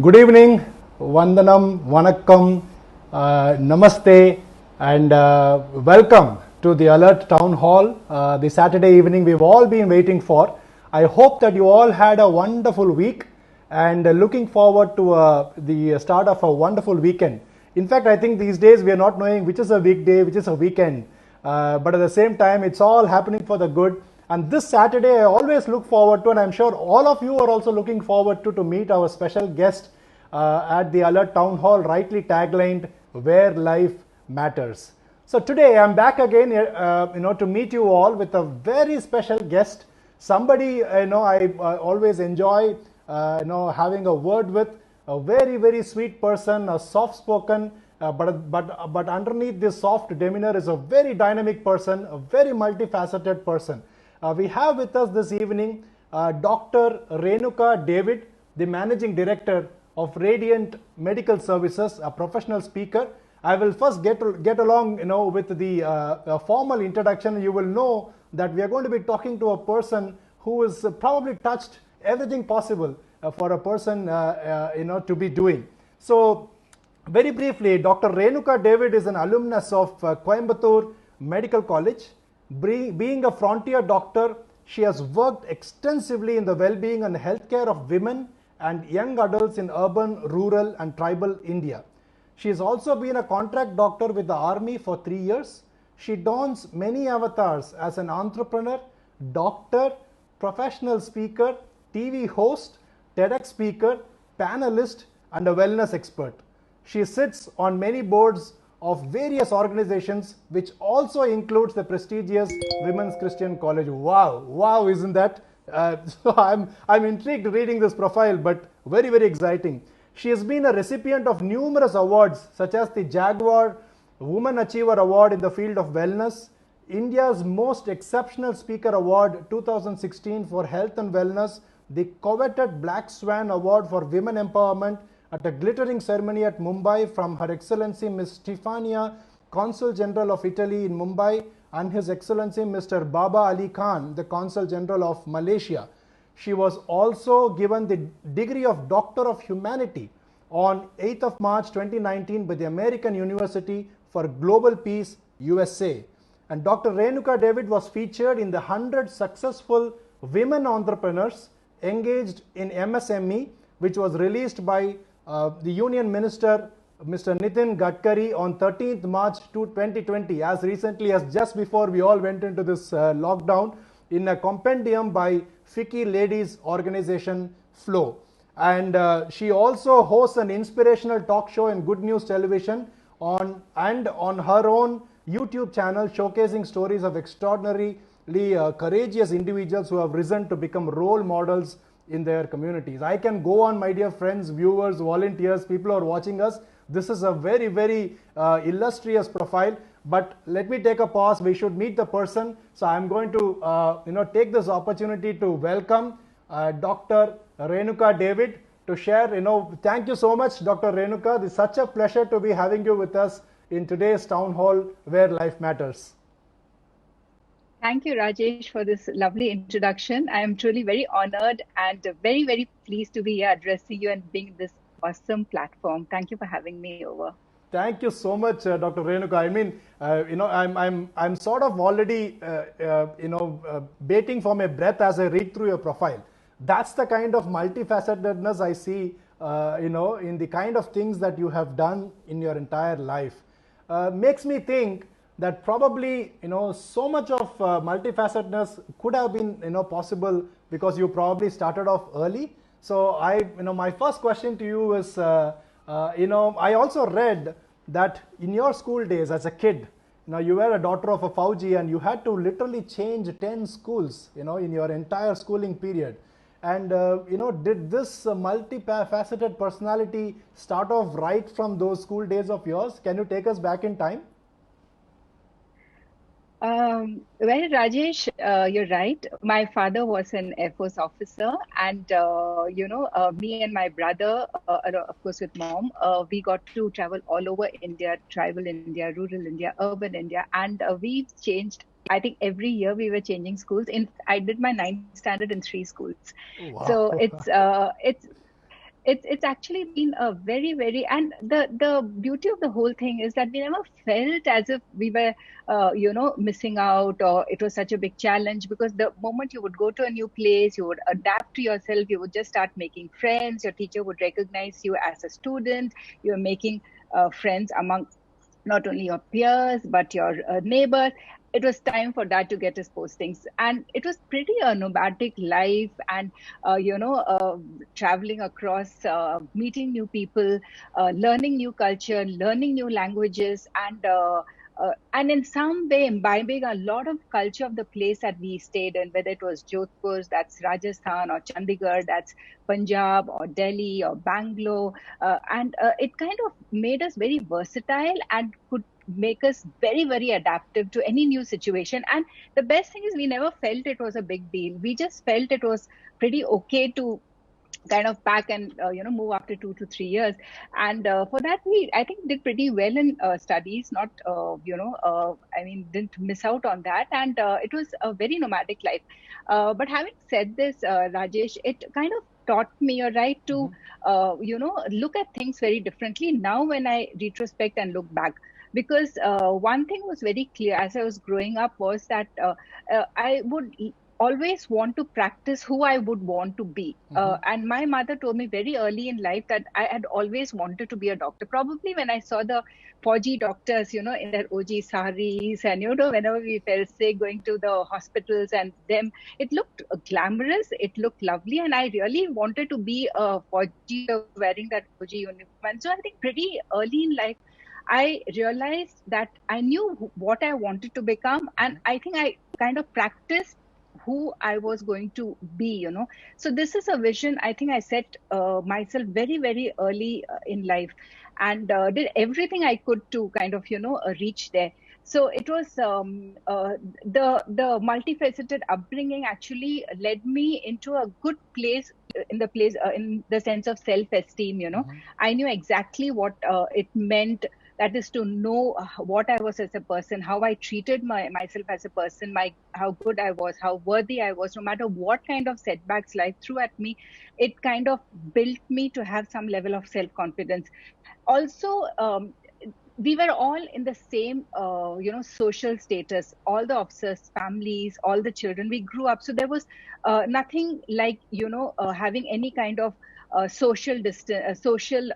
Good evening, Vandanam, Vanakkam, Namaste, and welcome to the Alert Town Hall, the Saturday evening we've all been waiting for. I hope that you all had a wonderful week and looking forward to the start of a wonderful weekend. In fact, I think these days we are not knowing which is a weekday, which is a weekend, but at the same time, it's all happening for the good. And this Saturday, I always look forward to, and I'm sure all of you are also looking forward to meet our special guest at the Alert Town Hall, rightly taglined, Where Life Matters. So today, I'm back again, to meet you all with a very special guest, somebody, I always enjoy, having a word with, a very, very sweet person, a soft-spoken, but underneath this soft demeanor is a very dynamic person, a very multifaceted person. We have with us this evening Dr. Renuka David, the Managing Director of Radiant Medical Services, a professional speaker. I will first get along, with the formal introduction. You will know that we are going to be talking to a person who has probably touched everything possible for a person, to be doing. So, very briefly, Dr. Renuka David is an alumnus of Coimbatore Medical College. Being a frontier doctor, she has worked extensively in the well-being and healthcare of women and young adults in urban, rural, and tribal India. She has also been a contract doctor with the Army for 3 years. She dons many avatars as an entrepreneur, doctor, professional speaker, TV host, TEDx speaker, panelist, and a wellness expert. She sits on many boards of various organizations, which also includes the prestigious Women's Christian College. Wow, isn't that? So I'm intrigued reading this profile, but very, very exciting. She has been a recipient of numerous awards, such as the Jaguar Woman Achiever Award in the field of wellness, India's Most Exceptional Speaker Award 2016 for health and wellness, the coveted Black Swan Award for women empowerment at a glittering ceremony at Mumbai from Her Excellency Ms. Stefania, Consul General of Italy in Mumbai, and His Excellency Mr. Baba Ali Khan, the Consul General of Malaysia. She was also given the degree of Doctor of Humanity on 8th of March 2019 by the American University for Global Peace, USA. And Dr. Renuka David was featured in the 100 Successful Women Entrepreneurs Engaged in MSME, which was released by the Union Minister, Mr. Nitin Gadkari, on 13th March 2020, as recently as just before we all went into this lockdown, in a compendium by FICCI Ladies Organization Flow. And she also hosts an inspirational talk show in Good News Television on her own YouTube channel, showcasing stories of extraordinarily courageous individuals who have risen to become role models in their communities. I can go on, my dear friends, viewers, volunteers, people who are watching us. This is a very, very illustrious profile, but let me take a pause. We should meet the person. So I'm going to take this opportunity to welcome Dr. Renuka David to share. Thank you so much, Dr. Renuka. It's such a pleasure to be having you with us in today's town hall, Where Life Matters. Thank you, Rajesh, for this lovely introduction. I am truly very honored and very, very pleased to be here addressing you and being this awesome platform. Thank you for having me over. Thank you so much, Dr. Renuka. I mean, I'm sort of already, waiting for my breath as I read through your profile. That's the kind of multifacetedness I see, in the kind of things that you have done in your entire life. Makes me think that probably, so much of multifacetedness could have been, possible because you probably started off early. So my first question to you is, I also read that in your school days as a kid, you were a daughter of a Fauji and you had to literally change 10 schools, in your entire schooling period. And, did this multifaceted personality start off right from those school days of yours? Can you take us back in time? Well, Rajesh, you're right. My father was an Air Force officer, and me and my brother, of course with mom, we got to travel all over India, tribal India, rural India, urban India, and we've changed. I think every year we were changing schools. I did my 9th standard in 3 schools. Wow. So it's it's actually been a very, and the beauty of the whole thing is that we never felt as if we were missing out, or it was such a big challenge, because the moment you would go to a new place, you would adapt to yourself, you would just start making friends, your teacher would recognize you as a student, you're making friends among not only your peers but your neighbors. It was time for dad to get his postings, and it was pretty a nomadic life, and traveling across, meeting new people, learning new culture, learning new languages, and in some way imbibing a lot of culture of the place that we stayed in, whether it was Jodhpur, that's Rajasthan, or Chandigarh, that's Punjab, or Delhi, or Bangalore. And it kind of made us very versatile and could make us very adaptive to any new situation. And the best thing is we never felt it was a big deal. We just felt it was pretty okay to kind of pack and move after 2 to 3 years. And for that, we, I think, did pretty well in studies, not I mean, didn't miss out on that. And it was a very nomadic life. But having said this, Rajesh, it kind of taught me, you're right, to look at things very differently now when I retrospect and look back. Because one thing was very clear as I was growing up was that I would always want to practice who I would want to be. And my mother told me very early in life that I had always wanted to be a doctor. Probably when I saw the Fauji doctors, in their OG saris, and, whenever we felt sick, going to the hospitals and them, it looked glamorous, it looked lovely. And I really wanted to be a Fauji wearing that OG uniform. And so I think pretty early in life, I realized that I knew what I wanted to become. And I think I kind of practiced who I was going to be, So this is a vision I think I set myself very early in life, and did everything I could to kind of, reach there. So it was the multifaceted upbringing actually led me into a good place, in the sense of self-esteem. I knew exactly what it meant. That is to know what I was as a person, how I treated myself as a person, how good I was, how worthy I was. No matter what kind of setbacks life threw at me, it kind of built me to have some level of self-confidence. Also, we were all in the same, social status, all the officers' families, all the children. We grew up. So there was nothing like, having any kind of social distance, social,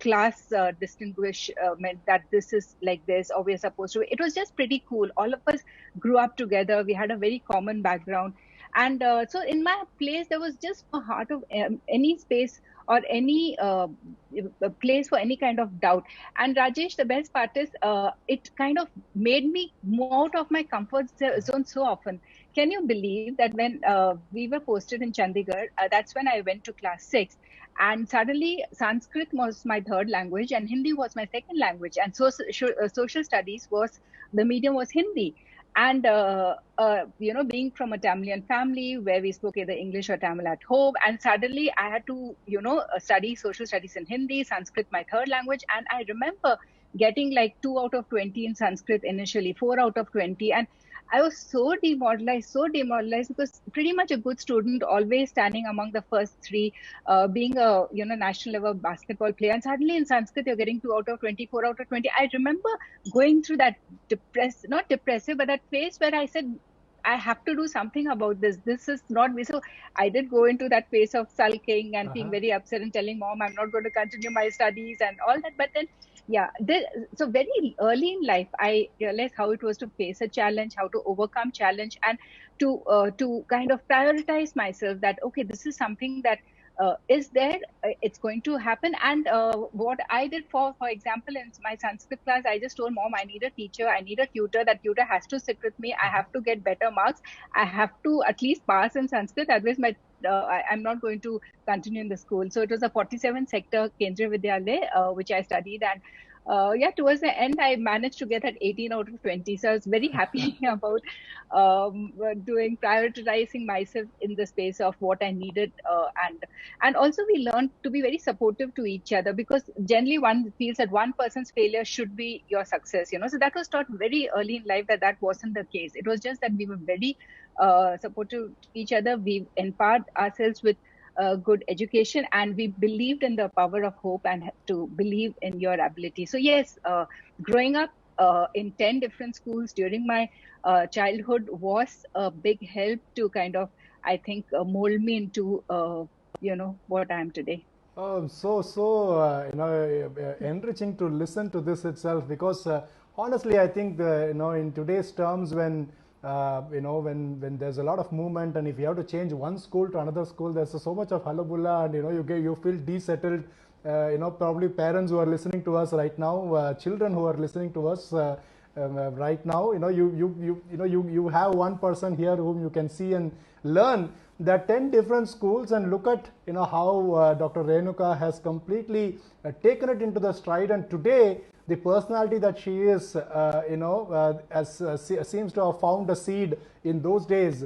class distinguishment, that this is like this, or we're supposed to. It was just pretty cool. All of us grew up together. We had a very common background. And so in my place, there was just no heart of any space or any place for any kind of doubt. And Rajesh, the best part is it kind of made me move out of my comfort zone so often. Can you believe that when we were posted in Chandigarh, that's when I went to class 6, and suddenly Sanskrit was my third language and Hindi was my second language, and so social studies was, the medium was Hindi. And being from a Tamilian family where we spoke either English or Tamil at home, and suddenly I had to study social studies in Hindi, Sanskrit my third language. And I remember getting like 2 out of 20 in Sanskrit initially, 4 out of 20, and I was so demoralized, because pretty much a good student, always standing among the first 3, being a national level basketball player, and suddenly in Sanskrit you're getting 2 out of 20, 4 out of 20. I remember going through that not depressive, but that phase where I said, I have to do something about this. This is not me. So I did go into that phase of sulking and being very upset and telling mom, I'm not going to continue my studies and all that. But then, yeah, so very early in life, I realized how it was to face a challenge, how to overcome challenge, and to kind of prioritize myself that, okay, this is something that is there, it's going to happen. And what I did, for example, in my Sanskrit class, I just told mom, I need a teacher, I need a tutor. That tutor has to sit with me, I have to get better marks, I have to at least pass in Sanskrit, otherwise I'm not going to continue in the school. So it was a 47 sector Kendriya Vidyalaya, which I studied. And towards the end, I managed to get that 18 out of 20. So I was very happy about prioritizing myself in the space of what I needed. And also we learned to be very supportive to each other, because generally one feels that one person's failure should be your success, So that was taught very early in life that wasn't the case. It was just that we were very supportive to each other. We empowered ourselves with good education, and we believed in the power of hope and to believe in your ability. So yes, growing up in 10 different schools during my childhood was a big help to kind of, I think, mold me into what I am today. Enriching to listen to this itself, because honestly, I think in today's terms, when when there's a lot of movement, and if you have to change one school to another school, there's so much of hullabulla, and you feel desettled. Probably parents who are listening to us right now, children who are listening to us right now, you have one person here whom you can see and learn that 10 different schools, and look at how Dr. Renuka has completely taken it into the stride, and today the personality that she is seems to have found a seed in those days,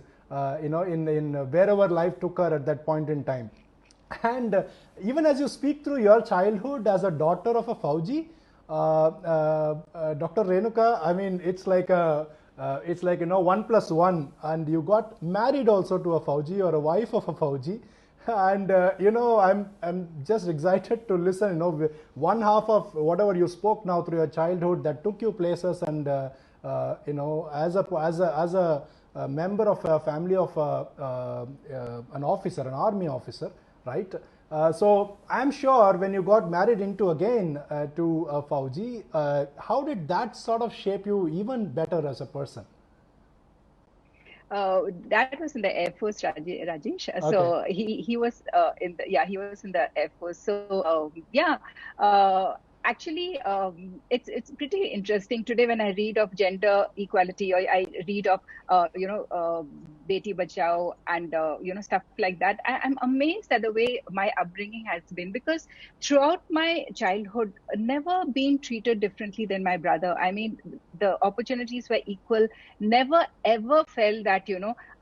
in wherever life took her at that point in time. And even as you speak through your childhood as a daughter of a Fauji, Dr. Renuka, I mean, it's like 1 plus 1, and you got married also to a Fauji, or a wife of a Fauji, and I'm just excited to listen. One half of whatever you spoke now through your childhood that took you places, and as a member of a family of an officer, an army officer, right? So I'm sure when you got married into again to a Fauji, how did that sort of shape you even better as a person? That was in the Air Force, Rajesh. Okay. So he was he was in the Air Force. So actually, it's pretty interesting today when I read of gender equality, or I read of Beti Bachao and stuff like that. I'm amazed at the way my upbringing has been, because throughout my childhood, never been treated differently than my brother. I mean, the opportunities were equal. Never ever felt that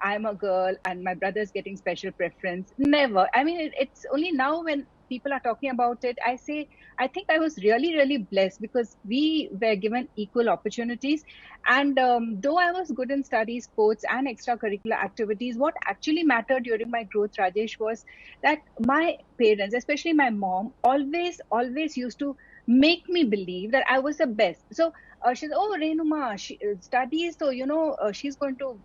I'm a girl and my brother's getting special preference. Never. I mean, it's only now when people are talking about it, I say, I think I was really, really blessed, because we were given equal opportunities. And though I was good in studies, sports, and extracurricular activities, what actually mattered during my growth, Rajesh, was that my parents, especially my mom, always used to make me believe that I was the best. So she said, "Oh, Renuma, she studies, so she's going to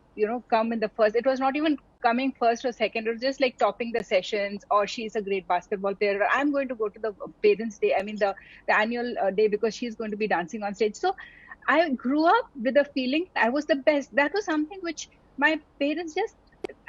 come in the first." It was not even coming first or second; it was just like topping the sessions. Or she's a great basketball player. I'm going to go to the Parents' Day. I mean, the annual day, because she's going to be dancing on stage. So I grew up with a feeling I was the best. That was something which my parents just.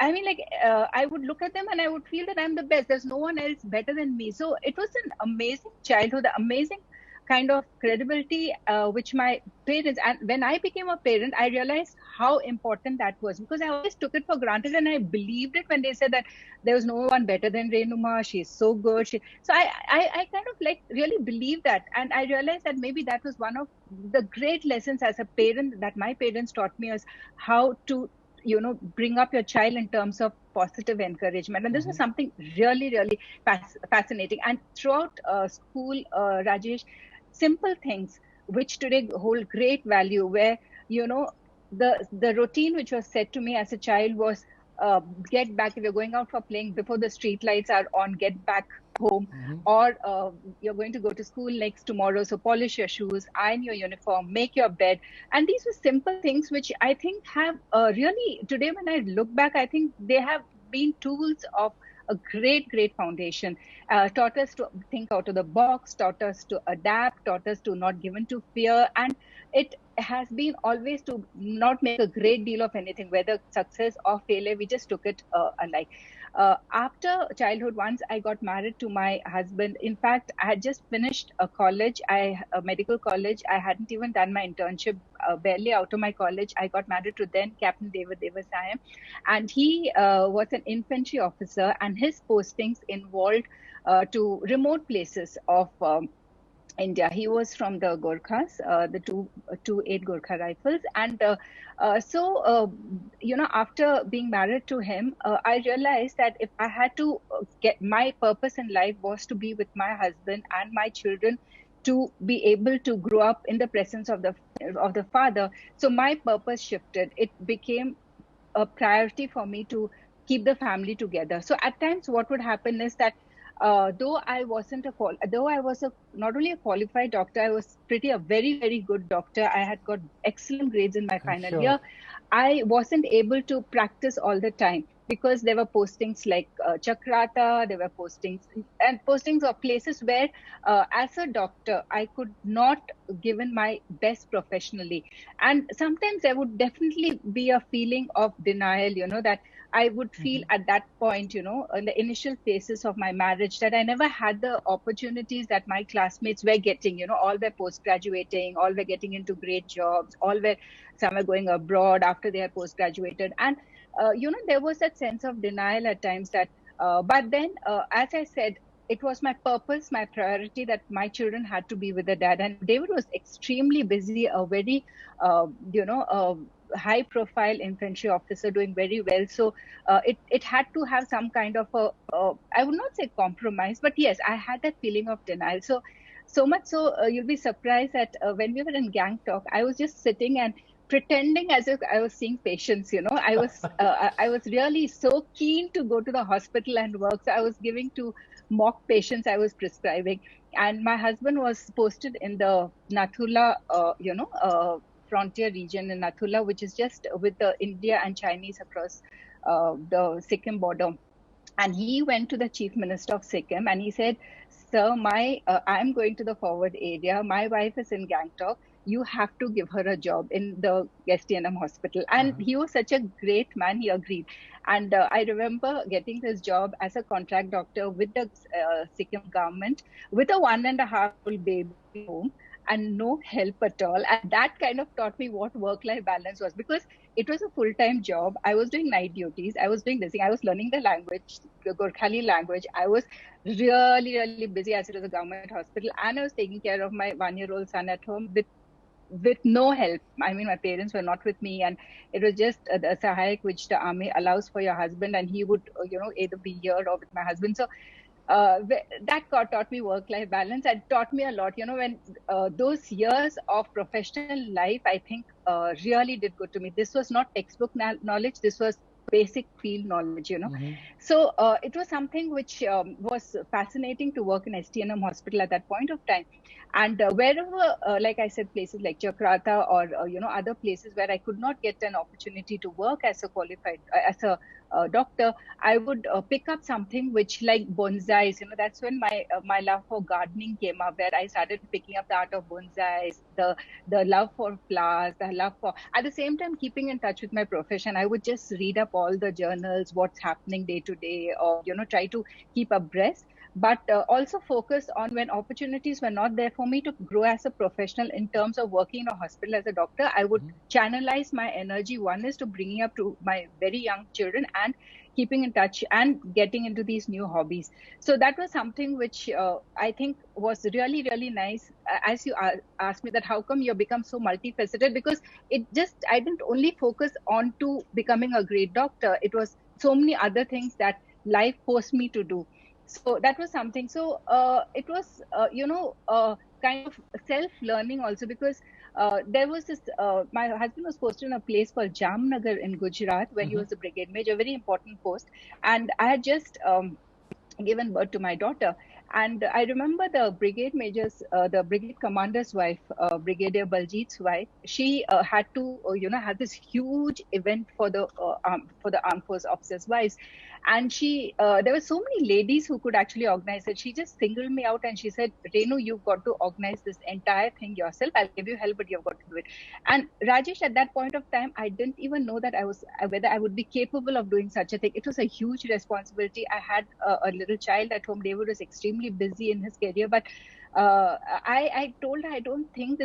I mean, I would look at them and I would feel that I'm the best. There's no one else better than me. So it was an amazing childhood, amazing kind of credibility which my parents, and when I became a parent, I realized how important that was, because I always took it for granted, and I believed it when they said that there was no one better than Renuma, she's so good. So I kind of really believed that, and I realized that maybe that was one of the great lessons as a parent that my parents taught me, is how to bring up your child in terms of positive encouragement. And this was something really, really fascinating. And throughout school, Rajesh, simple things which today hold great value, where the routine which was said to me as a child was, get back, if you're going out for playing before the street lights are on, get back home. Or you're going to go to school next tomorrow, so polish your shoes, iron your uniform, make your bed. And these were simple things which I think have really, today when I look back, I think they have been tools of a great foundation. Taught us to think out of the box, taught us to adapt, taught us to not give in to fear. And it has been always to not make a great deal of anything, whether success or failure. We just took it alike. After childhood, once I got married to my husband, in fact, I had just finished a college, a medical college. I hadn't even done my internship, barely out of my college. I got married to then Captain David Devasahayam, and he was an infantry officer, and his postings involved to remote places of India. He was from the Gorkhas, the 228 Gorkha Rifles. And after being married to him, I realized that if I had to get, my purpose in life was to be with my husband and my children, to be able to grow up in the presence of the father. So my purpose shifted. It became a priority for me to keep the family together. So at times what would happen is that though I was not only a qualified doctor, I was a very, very good doctor. I had got excellent grades in my I'm final sure. year. I wasn't able to practice all the time because there were postings like Chakrata, there were postings of places where as a doctor, I could not give in my best professionally. And sometimes there would definitely be a feeling of denial, that I would feel at that point, in the initial phases of my marriage, that I never had the opportunities that my classmates were getting, all were post-graduating, all were getting into great jobs, some were going abroad after they had post-graduated. And, there was that sense of denial at times but then, as I said, it was my purpose, my priority that my children had to be with their dad. And David was extremely busy, a very, high profile infantry officer doing very well. So it had to have some kind of I would not say compromise, but yes, I had that feeling of denial. So much so, you'll be surprised that when we were in Gangtok, I was just sitting and pretending as if I was seeing patients. I was really so keen to go to the hospital and work. So I was giving to mock patients I was prescribing. And my husband was posted in the Nathula, frontier region in Nathula, which is just with the India and Chinese across the Sikkim border. And he went to the chief minister of Sikkim and he said, "Sir, I'm going to the forward area. My wife is in Gangtok. You have to give her a job in the STNM hospital." And he was such a great man. He agreed. And I remember getting this job as a contract doctor with the Sikkim government with a 1.5-year-old baby home and no help at all. And that kind of taught me what work-life balance was, because it was a full-time job. I was doing night duties. I was doing this thing. I was learning the language, the Gorkhali language. I was really, really busy as it was a government hospital. And I was taking care of my 1-year-old son at home with no help. I mean, my parents were not with me, and it was just the Sahayak, which the army allows for your husband, and he would, either be here or with my husband. So that taught me work-life balance and taught me a lot. When those years of professional life, I think really did good to me. This was not textbook knowledge. This was basic field knowledge. So it was something which was fascinating to work in STNM hospital at that point of time. And wherever, like I said, places like Chakrata or other places where I could not get an opportunity to work as a qualified as a doctor, I would pick up something which, like bonsais. That's when my love for gardening came up, where I started picking up the art of bonsais, the love for flowers, the love for, at the same time, keeping in touch with my profession. I would just read up all the journals, what's happening day to day, or try to keep abreast. But also focus on when opportunities were not there for me to grow as a professional in terms of working in a hospital as a doctor. I would channelize my energy. One is to bringing up to my very young children and keeping in touch and getting into these new hobbies. So that was something which I think was really, really nice. As you asked me that how come you become so multifaceted, because I didn't only focus on to becoming a great doctor. It was so many other things that life forced me to do. So that was something. So it was, kind of self-learning also, because there was this, my husband was posted in a place called Jamnagar in Gujarat, where he was a brigade major, very important post. And I had just given birth to my daughter. And I remember the brigade major's, the brigade commander's wife, Brigadier Baljit's wife, she had to, have this huge event for the armed force officers' wives. And there were so many ladies who could actually organize it. She just singled me out and she said, "Renu, you've got to organize this entire thing yourself. I'll give you help, but you've got to do it." And Rajesh, at that point of time, I didn't even know that whether I would be capable of doing such a thing. It was a huge responsibility. I had a little child at home. David was extremely busy in his career, but I told her, I don't think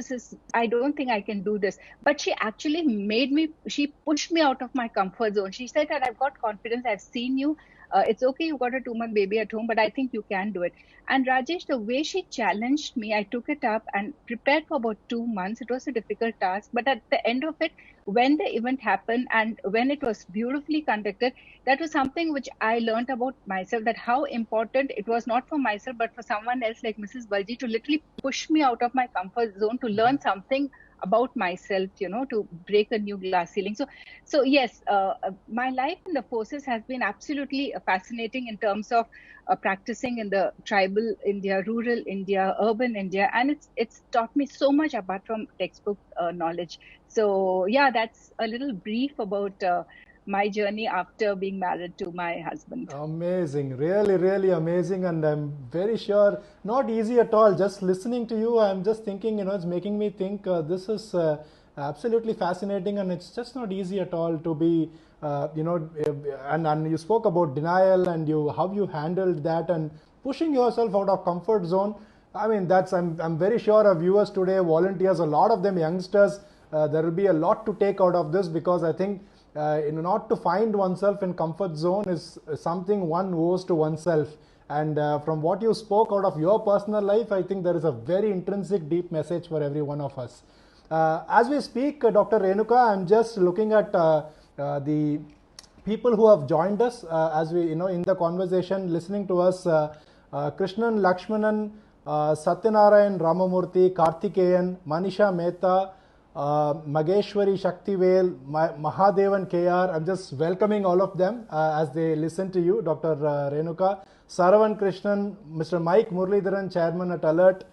I can do this. But she actually she pushed me out of my comfort zone. She said that I've got confidence. I've seen you. It's okay, you've got a 2-month baby at home, but I think you can do it. And Rajesh, the way she challenged me, I took it up and prepared for about 2 months. It was a difficult task, but at the end of it, when the event happened and when it was beautifully conducted, that was something which I learned about myself, that how important it was, not for myself, but for someone else like Mrs. Balji, to literally push me out of my comfort zone to learn something about myself, to break a new glass ceiling. So yes, my life in the forces has been absolutely fascinating in terms of practicing in the tribal India, rural India, urban India, and it's taught me so much apart from textbook knowledge. So yeah, that's a little brief about my journey after being married to my husband. Amazing, really, really amazing, and I'm very sure not easy at all. Just listening to you, I'm just thinking, it's making me think this is absolutely fascinating, and it's just not easy at all to be, and you spoke about denial and how you handled that and pushing yourself out of comfort zone. I mean, I'm very sure our viewers today, volunteers, a lot of them youngsters, there will be a lot to take out of this, because I think not to find oneself in comfort zone is something one owes to oneself. And from what you spoke out of your personal life, I think there is a very intrinsic, deep message for every one of us. As we speak, Dr. Renuka, I'm just looking at the people who have joined us as we, in the conversation, listening to us. Krishnan Lakshmanan, Satyanarayan Ramamurthy, Karthikeyan, Manisha Mehta, Mageshwari Shaktivel, Mahadevan KR. I'm just welcoming all of them as they listen to you, Dr. Renuka. Saravan Krishnan, Mr. Mike Murlidharan, Chairman at Alert,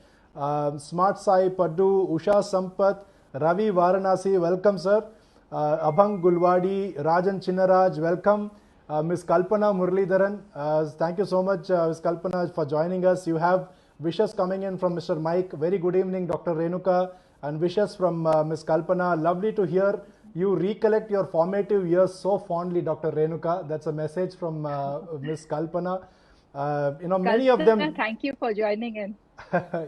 Smart Sai Paddu, Usha Sampath, Ravi Varanasi, welcome sir. Abhang Gulwadi, Rajan Chinnaraj, welcome. Ms. Kalpana Murlidharan, thank you so much, Ms. Kalpana, for joining us. You have wishes coming in from Mr. Mike. Very good evening, Dr. Renuka. And wishes from Ms. Kalpana. Lovely to hear you recollect your formative years so fondly, Dr. Renuka. That's a message from Ms. Kalpana. Many of them. Thank you for joining in.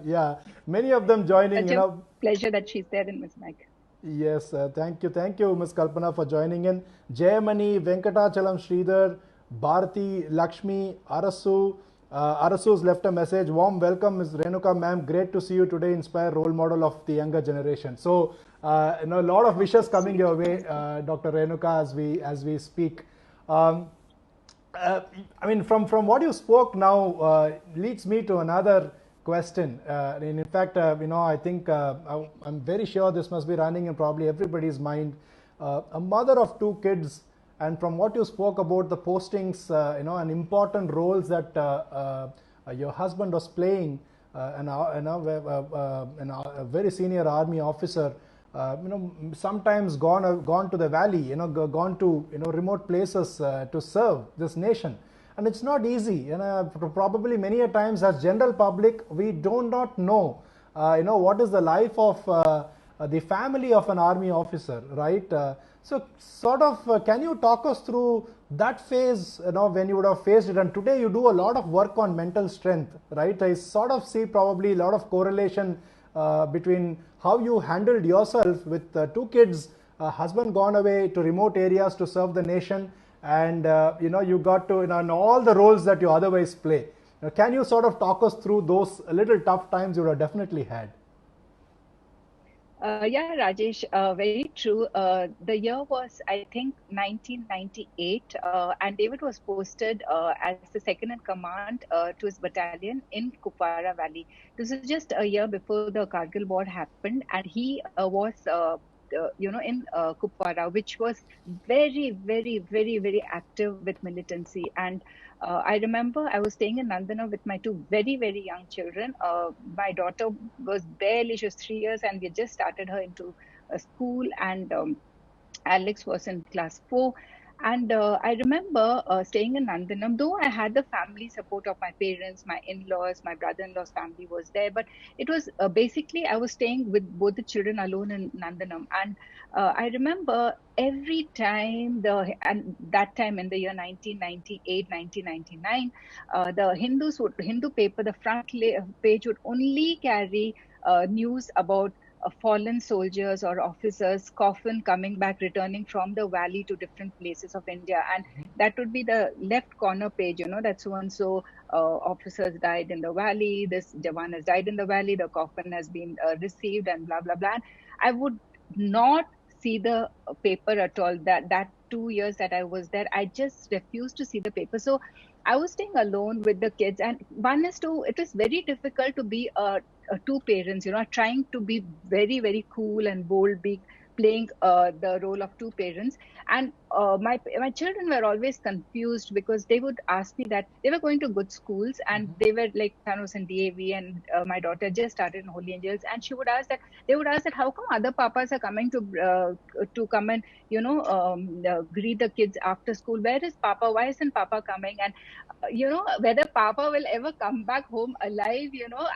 Yeah, many of them joining. Such a pleasure that she's there in Ms. Mike. Yes, thank you, Ms. Kalpana, for joining in. Jayamani, Venkatachalam Sridhar, Bharati, Lakshmi, Arasu. Arasu's left a message. Warm welcome, Ms. Renuka ma'am. Great to see you today. Inspire role model of the younger generation. So, a lot of wishes coming your way, Dr. Renuka, as we speak. I mean, from what you spoke now leads me to another question. In fact, I think I'm very sure this must be running in probably everybody's mind. A mother of two kids. And from what you spoke about the postings, and important roles that your husband was playing, a very senior army officer, sometimes gone to the valley, gone to remote places to serve this nation, and it's not easy. Probably many a times as general public we do not know, what is the life of the family of an army officer, right? So sort of, can you talk us through that phase, when you would have faced it? And today you do a lot of work on mental strength, right? I sort of see probably a lot of correlation between how you handled yourself with two kids, husband gone away to remote areas to serve the nation, and you got to, and all the roles that you otherwise play. Can you sort of talk us through those little tough times you would have definitely had? Yeah, Rajesh, very true. The year was, I think, 1998, and David was posted as the second in command to his battalion in Kupwara Valley. This is just a year before the Kargil war happened, and he was, in Kupwara, which was very, very, very, very active with militancy. And I remember I was staying in Nandana with my two very, very young children. My daughter was barely, she was 3 years, and we just started her into a school, and Alex was in class 4. And I remember staying in Nandanam, though I had the family support of my parents, my in-laws, my brother-in-law's family was there. But it was basically, I was staying with both the children alone in Nandanam. And I remember every time, and that time in the year 1998, 1999, the Hindu paper, the front page would only carry news about fallen soldiers or officers' coffin coming back, returning from the valley to different places of India. And that would be the left corner page, that so and so officers died in the valley, this Jawan has died in the valley, the coffin has been received, and blah, blah, blah. And I would not see the paper at all. That 2 years that I was there, I just refused to see the paper. So I was staying alone with the kids, and it was very difficult to be a two parents, are trying to be very, very cool and bold, playing the role of two parents. And my children were always confused because they would ask me that they were going to good schools, and they were like Thanos and DAV, and my daughter just started in Holy Angels, and they would ask that how come other papas are coming to come and greet the kids after school? Where is Papa? Why isn't Papa coming? And whether Papa will ever come back home alive,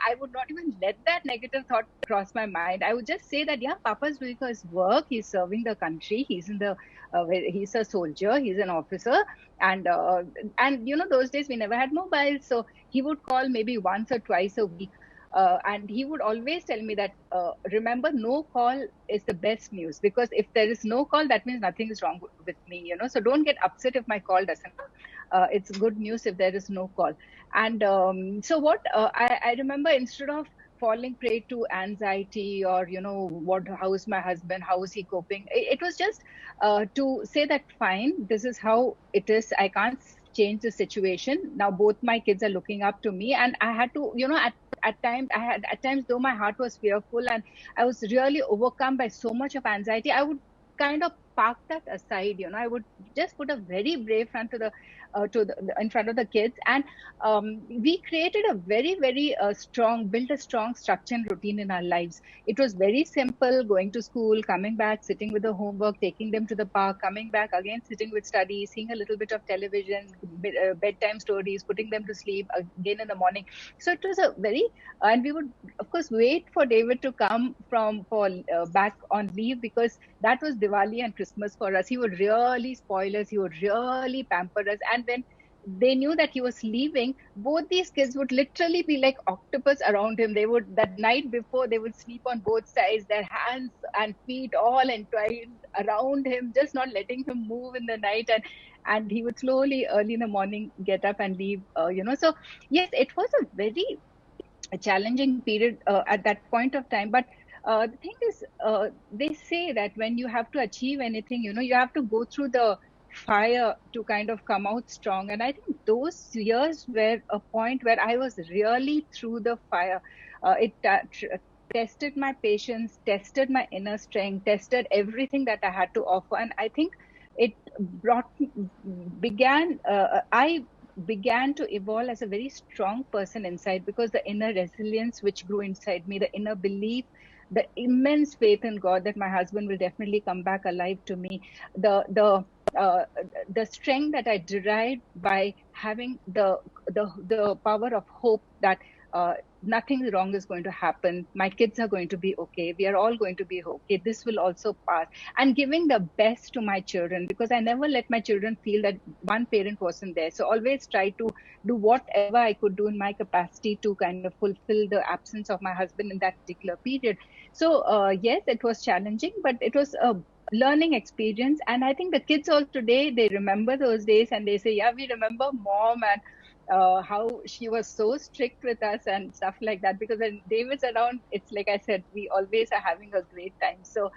I would not even let that negative thought cross my mind. I would just say that, yeah, Papa's doing his work. He's serving the country. He's a soldier. He's an officer. And those days we never had mobiles. So he would call maybe once or twice a week. And he would always tell me that, remember, no call is the best news, because if there is no call, that means nothing is wrong with me, so don't get upset if my call doesn't come. It's good news if there is no call. And so what I remember, instead of falling prey to anxiety or, how is my husband, how is he coping? It was just to say that, fine, this is how it is. I can't change the situation. Now both my kids are looking up to me, and I had to, at times, though my heart was fearful and I was really overcome by so much of anxiety, I would kind of park that aside. I would just put a very brave front in front of the kids, and we created a very, very built a strong structure and routine in our lives. It was very simple: going to school, coming back, sitting with the homework, taking them to the park, coming back again, sitting with studies, seeing a little bit of television, bedtime stories, putting them to sleep again in the morning. So it was and we would of course wait for David to come for back on leave, because that was Diwali and Christmas for us. He would really spoil us. He would really pamper us. And when they knew that he was leaving, both these kids would literally be like octopus around him. That night before, they would sleep on both sides, their hands and feet all entwined around him, just not letting him move in the night. And he would slowly, early in the morning, get up and leave. So yes, it was a very challenging period at that point of time. But the thing is, they say that when you have to achieve anything, you have to go through the fire to kind of come out strong. And I think those years were a point where I was really through the fire. It tested my patience, tested my inner strength, tested everything that I had to offer. And I think it I began to evolve as a very strong person inside, because the inner resilience which grew inside me, the inner belief, the immense faith in God that my husband will definitely come back alive to me, the strength that I derived by having the power of hope that nothing wrong is going to happen. My kids are going to be okay. We are all going to be okay. This will also pass. And giving the best to my children, because I never let my children feel that one parent wasn't there. So always try to do whatever I could do in my capacity to kind of fulfill the absence of my husband in that particular period. So yes, it was challenging, but it was a learning experience. And I think the kids all today, they remember those days and they say, yeah, we remember mom and how she was so strict with us and stuff like that. Because when David's around, it's like I said, we always are having a great time. So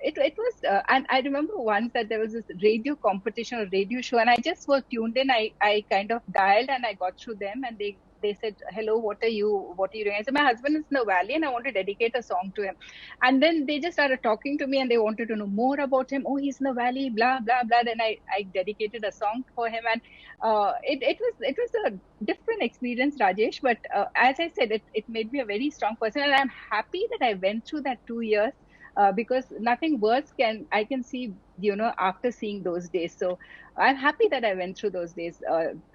it was, and I remember once that there was this radio competition or radio show, and I just was tuned in. I kind of dialed and I got through them, and they said, hello, what are you doing? I said, my husband is in the valley and I want to dedicate a song to him. And then they just started talking to me and they wanted to know more about him. Oh, he's in the valley, blah, blah, blah. Then I dedicated a song for him. And it was a different experience, Rajesh. But as I said, it made me a very strong person. And I'm happy that I went through that 2 years. Because nothing worse I can see, after seeing those days. So I'm happy that I went through those days,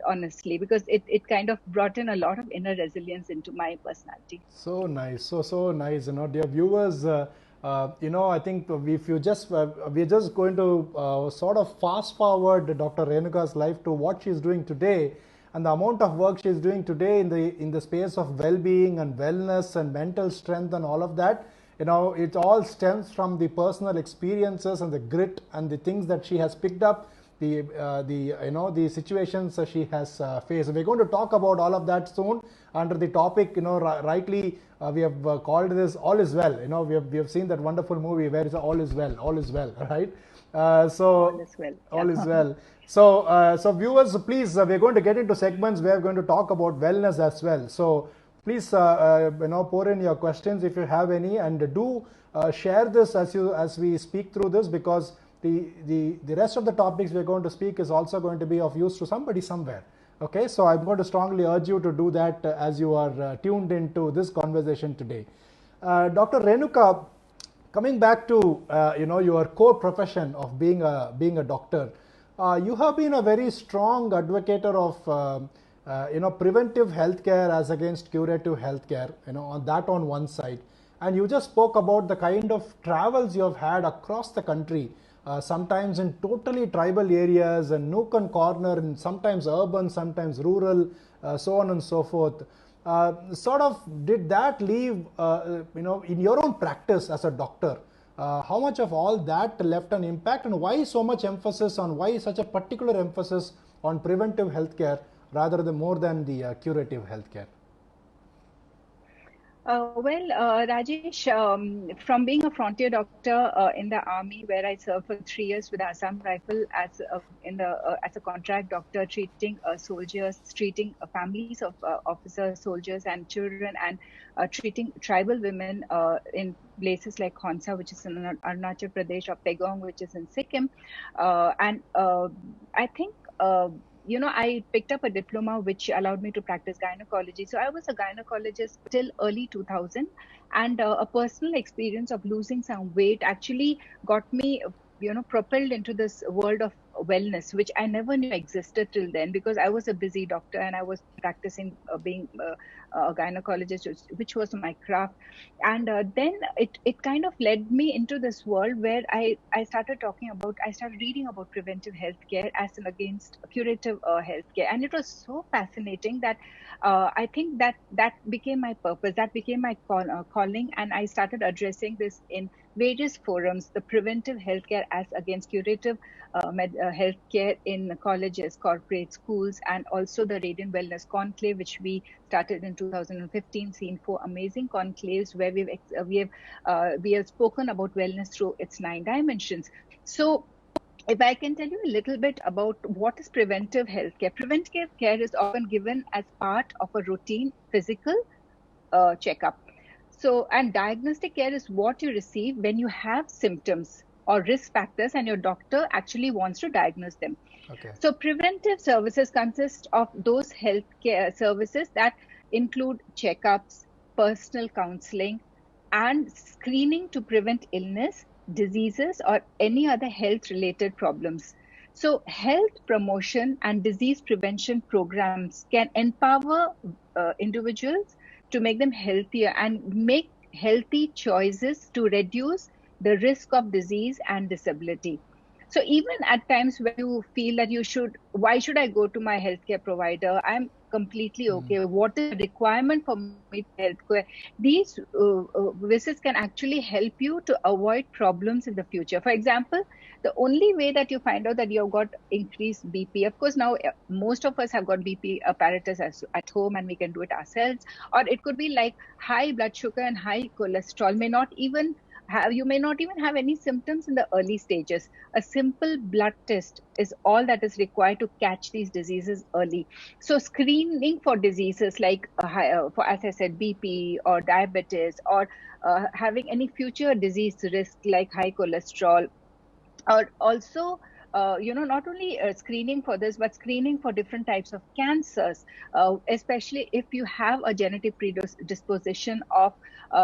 honestly, because it kind of brought in a lot of inner resilience into my personality. So nice, so nice. Dear viewers, I think if you just we're just going to sort of fast forward Dr. Renuka's life to what she's doing today, and the amount of work she's doing today in the space of well-being and wellness and mental strength and all of that. It all stems from the personal experiences and the grit and the things that she has picked up, the situations that she has faced. We're going to talk about all of that soon under the topic, rightly we have called this All Is Well. We have seen that wonderful movie where it's all is well, right? All is well. All is well. So viewers, please, we're going to get into segments where we're going to talk about wellness as well. So Please, pour in your questions if you have any, and do share this as we speak through this, because the rest of the topics we're going to speak is also going to be of use to somebody somewhere. Okay, so I'm going to strongly urge you to do that as you are tuned into this conversation today. Dr. Renuka, coming back to your core profession of being a doctor, you have been a very strong advocate of preventive healthcare as against curative healthcare. On one side, and you just spoke about the kind of travels you have had across the country, sometimes in totally tribal areas and nook and corner, and sometimes urban, sometimes rural, so on and so forth. Sort of, did that leave, in your own practice as a doctor, how much of all that left an impact, and why so much emphasis on, why such a particular emphasis on preventive healthcare rather than more than the curative healthcare? Rajesh, from being a frontier doctor in the army, where I served for 3 years with Assam Rifle as a contract doctor, treating soldiers, treating families of officers, soldiers, and children, and treating tribal women in places like Khonsa, which is in Arunachal Pradesh, or Pegong, which is in Sikkim, and I think. I picked up a diploma which allowed me to practice gynecology. So I was a gynecologist till early 2000, and a personal experience of losing some weight actually got me, propelled into this world of wellness, which I never knew existed till then, because I was a busy doctor and I was practicing being a gynecologist, which was my craft. And then it kind of led me into this world where I started reading about preventive healthcare as against curative healthcare. And it was so fascinating that I think that became my purpose, that became my calling. And I started addressing this in various forums, the preventive healthcare as against curative healthcare in colleges, corporate schools, and also the Radiant Wellness Conclave, which we started in 2015, seen 4 amazing conclaves where we have spoken about wellness through its 9 dimensions. So if I can tell you a little bit about what is preventive healthcare. Preventive care is often given as part of a routine physical checkup. So, and diagnostic care is what you receive when you have symptoms or risk factors and your doctor actually wants to diagnose them. Okay. So preventive services consist of those healthcare services that include checkups, personal counseling, and screening to prevent illness, diseases, or any other health-related problems. So health promotion and disease prevention programs can empower individuals to make them healthier and make healthy choices to reduce the risk of disease and disability. So even at times when you feel that why should I go to my healthcare provider? I'm completely okay. What is the requirement for me for healthcare? These visits can actually help you to avoid problems in the future. For example, the only way that you find out that you've got increased BP, of course, now most of us have got BP apparatus at home and we can do it ourselves, or it could be like high blood sugar and high cholesterol you may not even have any symptoms in the early stages. A simple blood test is all that is required to catch these diseases early. So screening for diseases like, as I said, BP or diabetes, or having any future disease risk like high cholesterol, or also not only screening for this, but screening for different types of cancers, especially if you have a genetic predisposition of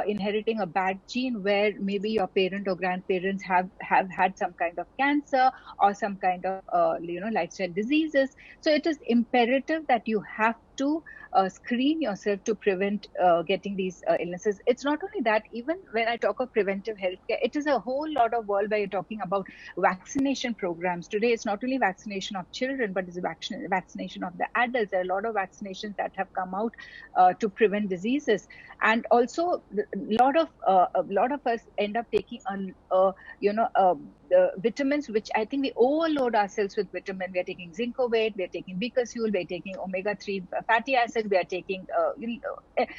inheriting a bad gene where maybe your parent or grandparents have had some kind of cancer or some kind of lifestyle diseases. So it is imperative that you have to screen yourself to prevent getting these illnesses. It's not only that, even when I talk of preventive healthcare, it is a whole lot of world where you're talking about vaccination programs. Today, it's not only vaccination of children, but it's vaccination of the adults. There are a lot of vaccinations that have come out to prevent diseases. And also, a lot of us end up taking vitamins, which I think we overload ourselves with vitamin. We are taking zincovate, we are taking bicosule, we are taking omega-3 fatty acid, we are taking,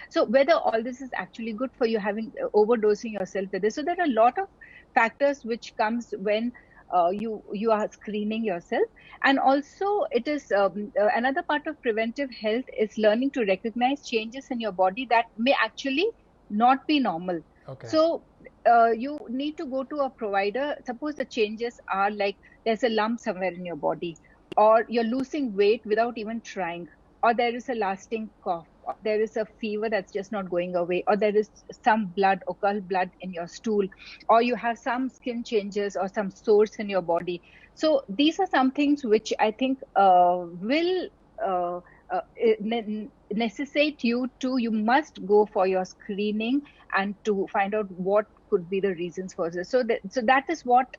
so whether all this is actually good for you, having overdosing yourself with this. So there are a lot of factors which comes when you are screening yourself. And also it is another part of preventive health is learning to recognize changes in your body that may actually not be normal. Okay. So you need to go to a provider. Suppose the changes are like there's a lump somewhere in your body, or you're losing weight without even trying, or there is a lasting cough, or there is a fever that's just not going away, or there is some blood, occult blood in your stool, or you have some skin changes or some sores in your body. So these are some things which I think will necessitate you must go for your screening and to find out what could be the reasons for this. So that is what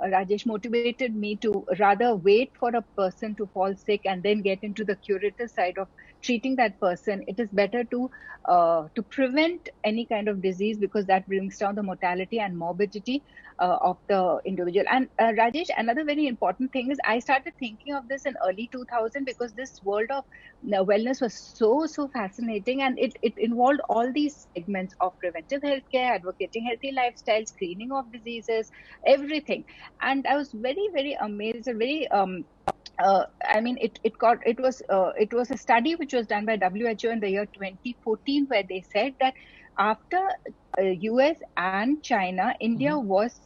Rajesh motivated me to rather wait for a person to fall sick and then get into the curative side of treating that person. It is better to prevent any kind of disease, because that brings down the mortality and morbidity of the individual. And Rajesh, another very important thing is I started thinking of this in early 2000, because this world of wellness was so fascinating, and it involved all these segments of preventive healthcare, advocating healthy lifestyle, screening of diseases, everything. And I was very amazed and very I mean, it was a study which was done by WHO in the year 2014, where they said that after US and China, India was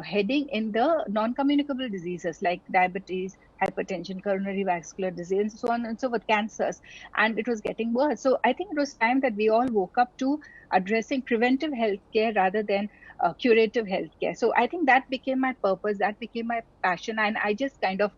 heading in the non-communicable diseases like diabetes, hypertension, coronary vascular disease, and so on and so forth, cancers, and it was getting worse. So I think it was time that we all woke up to addressing preventive healthcare rather than curative healthcare. So I think that became my purpose, that became my passion, and I just kind of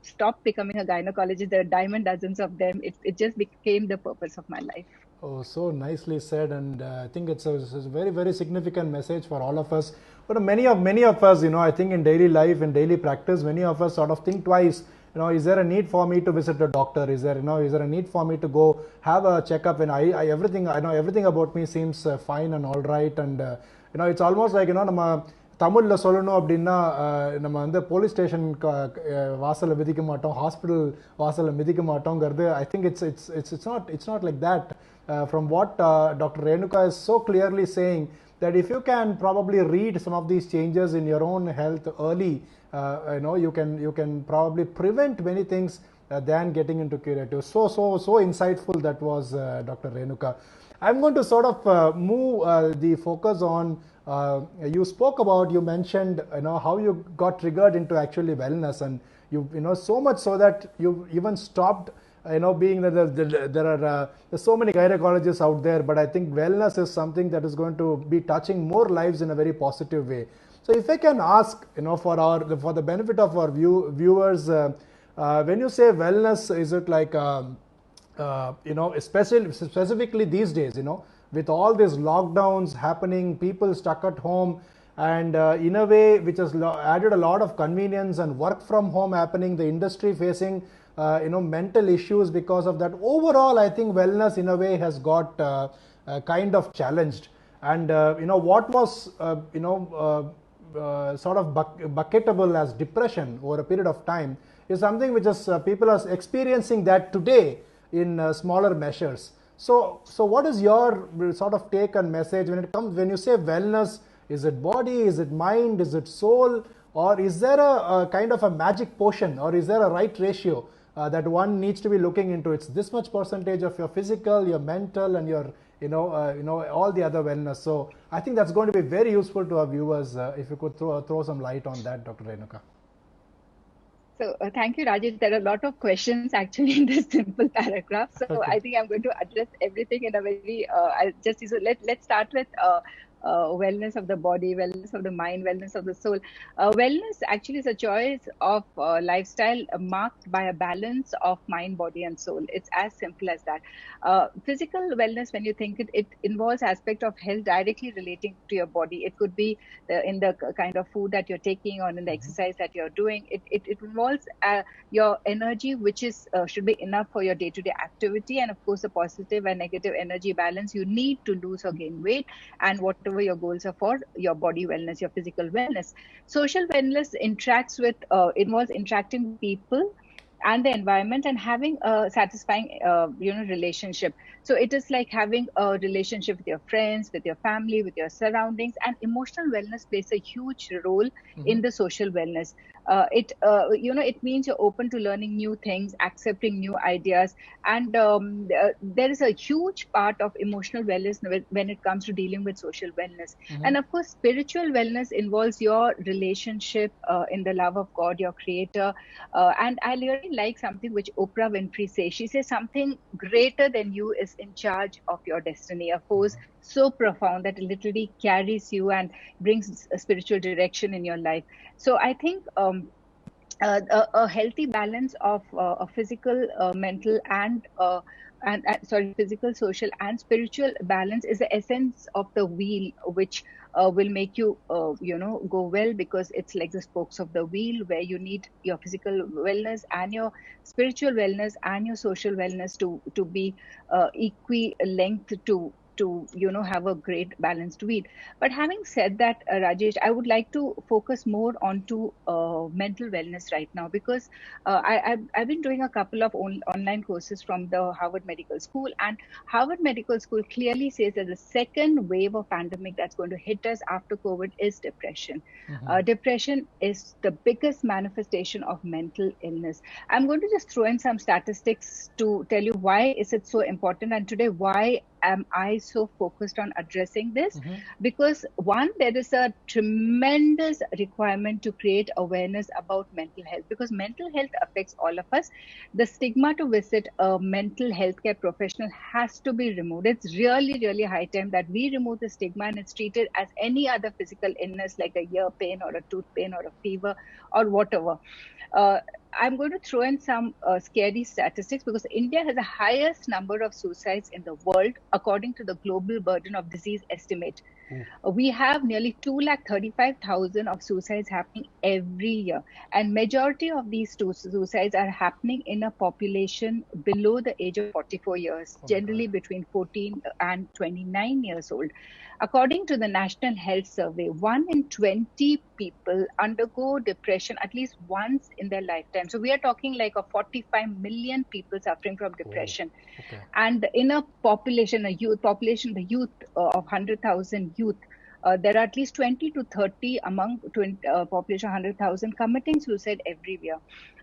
stopped becoming a gynecologist. There are diamond dozens of them. It just became the purpose of my life. Oh, so nicely said, and I think it's a very significant message for all of us. But many of us, I think in daily life, in daily practice, many of us sort of think twice. Is there a need for me to visit a doctor? Is there a need for me to go have a checkup? And everything about me seems fine and all right. And it's almost like நம்ம தமிழில் சொல்லணும் அப்படின்னா நம்ம வந்து police station வாசலில் மிதிக்க மாட்டோம், hospital வாசலில் மிதிக்க மாட்டோங்கிறது. I think it's not like that. From what Dr. Renuka is so clearly saying, that if you can probably read some of these changes in your own health early, you can probably prevent many things than getting into curative. So insightful that was, Dr. Renuka. I'm going to sort of move the focus on, you mentioned how you got triggered into actually wellness, and you so much so that you even stopped being that there's so many gynecologists out there, but I think wellness is something that is going to be touching more lives in a very positive way. So if I can ask, for the benefit of our viewers, when you say wellness, is it like specifically these days, with all these lockdowns happening, people stuck at home, and in a way which has added a lot of convenience, and work from home happening, the industry facing mental issues because of that. Overall, I think wellness in a way has got kind of challenged. And what was sort of bucketable as depression over a period of time is something which is people are experiencing that today in smaller measures. So what is your sort of take and message when you say wellness? Is it body, is it mind, is it soul, or is there a kind of a magic potion, or is there a right ratio that one needs to be looking into? It's this much percentage of your physical, your mental, and your all the other wellness. So I think that's going to be very useful to our viewers, if you could throw some light on that, Dr. Renuka. So thank you, Rajesh. There are a lot of questions actually in this simple paragraph. So okay. I think I'm going to address everything in a very, let's start with wellness of the body, wellness of the mind, wellness of the soul. Wellness actually is a choice of lifestyle marked by a balance of mind, body, and soul. It's as simple as that. Physical wellness, when you think it involves aspect of health directly relating to your body. It could be in the kind of food that you're taking, or in the exercise that you're doing. It involves your energy, which is should be enough for your day-to-day activity, and of course a positive and negative energy balance. You need to lose or gain weight, and whatever your goals are for your body wellness, your physical wellness. Social wellness involves interacting with people and the environment, and having a satisfying relationship. So it is like having a relationship with your friends, with your family, with your surroundings, and emotional wellness plays a huge role in the social wellness. It means you're open to learning new things, accepting new ideas, and there is a huge part of emotional wellness when it comes to dealing with social wellness. And of course, spiritual wellness involves your relationship in the love of God, your creator. And I really like something which Oprah Winfrey says. She says something greater than you is in charge of your destiny, a force so profound that it literally carries you and brings a spiritual direction in your life. So I think a healthy balance of a physical, mental, and physical, social, and spiritual balance is the essence of the wheel, which will make you, go well, because it's like the spokes of the wheel, where you need your physical wellness and your spiritual wellness and your social wellness to be equi-length to have a great balanced wheel. But having said that, Rajesh, I would like to focus more onto mental wellness right now, because I've been doing a couple of online courses from the Harvard Medical School, and Harvard Medical School clearly says that the second wave of pandemic that's going to hit us after COVID is depression. Depression is the biggest manifestation of mental illness. I'm going to just throw in some statistics to tell you why is it so important, and today why am I so focused on addressing this? Because one, there is a tremendous requirement to create awareness about mental health, because mental health affects all of us. The stigma to visit a mental health care professional has to be removed. It's really, really high time that we remove the stigma, and it's treated as any other physical illness, like a ear pain or a tooth pain or a fever or whatever. I'm going to throw in some scary statistics, because India has the highest number of suicides in the world, according to the Global Burden of Disease estimate. We have nearly 235,000 of suicides happening every year. And majority of these suicides are happening in a population below the age of 44 years, generally between 14 and 29 years old. According to the National Health Survey, 1 in 20 people undergo depression at least once in their lifetime. So we are talking like a 45 million people suffering from depression. And in a population, the youth of 100,000 youth, there are at least 20 to 30 among population 100,000 committing suicide every year.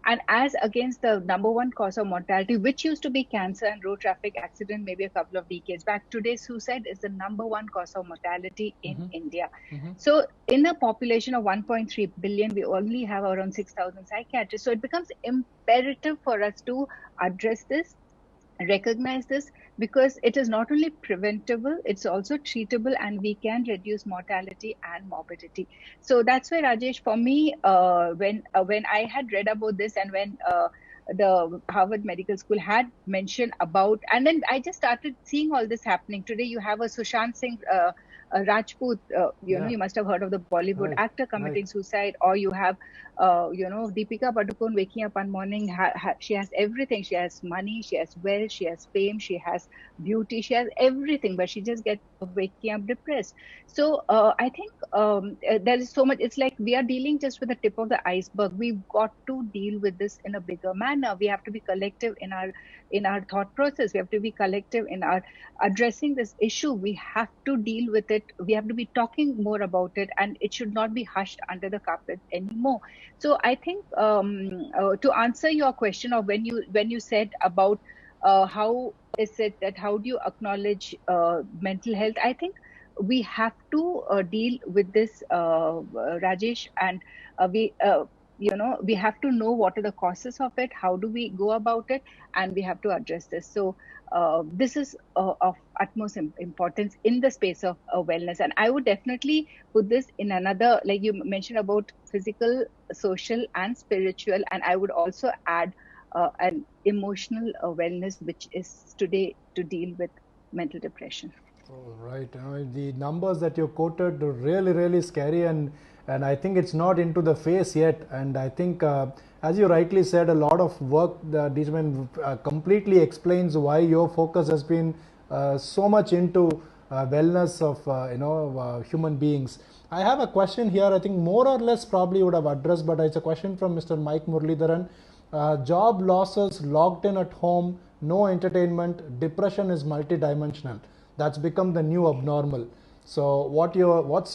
And as against the number one cause of mortality, which used to be cancer and road traffic accident maybe a couple of decades back, today suicide is the number one cause of mortality in India. So in a population of 1.3 billion, we only have around 6,000 psychiatrists. So it becomes imperative for us to address this, recognize this, because it is not only preventable, it's also treatable, and we can reduce mortality and morbidity. So that's why, Rajesh, for me, when I had read about this, and when the Harvard Medical School had mentioned about, and then I just started seeing all this happening. Today you have a Sushant Singh Rajput, you must have heard of the Bollywood actor committing suicide, or you have, Deepika Padukone waking up one morning. She has everything. She has money, she has wealth, she has fame, she has beauty, she has everything, but she just gets waking up depressed. So I think there is so much. It's like we are dealing just with the tip of the iceberg. We've got to deal with this in a bigger manner. We have to be collective in our thought process. We have to be collective in our addressing this issue. We have to deal with it. We have to be talking more about it, and it should not be hushed under the carpet anymore. So I think to answer your question of when you said about how is it that how do you acknowledge mental health, I think we have to deal with this, Rajesh, and we have to know what are the causes of it, how do we go about it, and we have to address this. So this is of utmost importance in the space of wellness. And I would definitely put this in another, like you mentioned about physical, social, and spiritual. And I would also add an emotional wellness, which is today to deal with mental depression. Oh, right. The numbers that you quoted are really, really scary, and I think it's not into the face yet. And I think, as you rightly said, a lot of work that Dijman completely explains why your focus has been so much into wellness of human beings. I have a question here. I think more or less probably would have addressed, but it's a question from Mr. Mike Muralidharan. Job losses, locked in at home, no entertainment, depression is multidimensional. That's become the new abnormal. So what's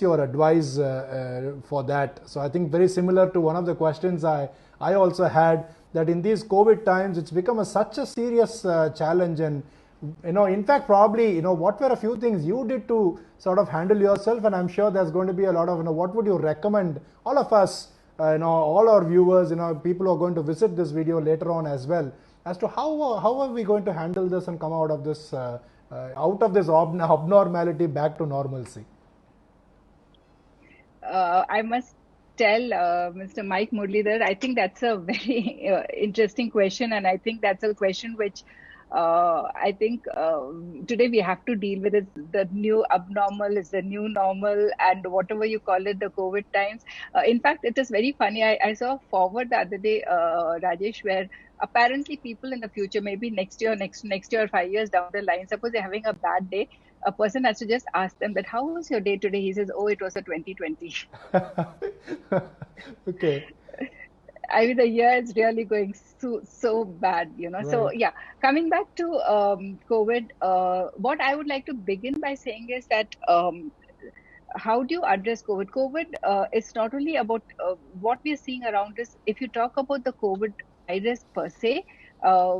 your advice for that? So I think very similar to one of the questions I also had, that in these COVID times it's become such a serious challenge. And in fact, probably, what were a few things you did to sort of handle yourself? And I'm sure there's going to be a lot of, what would you recommend all of us, all our viewers, people who are going to visit this video later on as well, as to how are we going to handle this and come out of this abnormality back to normalcy? I must tell Mr. Mike Murlidhar, I think that's a very interesting question, and I think that's a question which I think today we have to deal with. It. The new abnormal is the new normal, and whatever you call it, the COVID times. In fact, it is very funny. I saw a forward the other day, Rajesh, where apparently people in the future, maybe next year, next year, 5 years down the line, suppose they're having a bad day, a person has to just ask them that, how was your day today? He says, oh, it was a 2020. Okay. I mean, the year is really going so bad, Right. So yeah, coming back to COVID, what I would like to begin by saying is that how do you address COVID? COVID is not only about what we are seeing around us. If you talk about the COVID virus per se,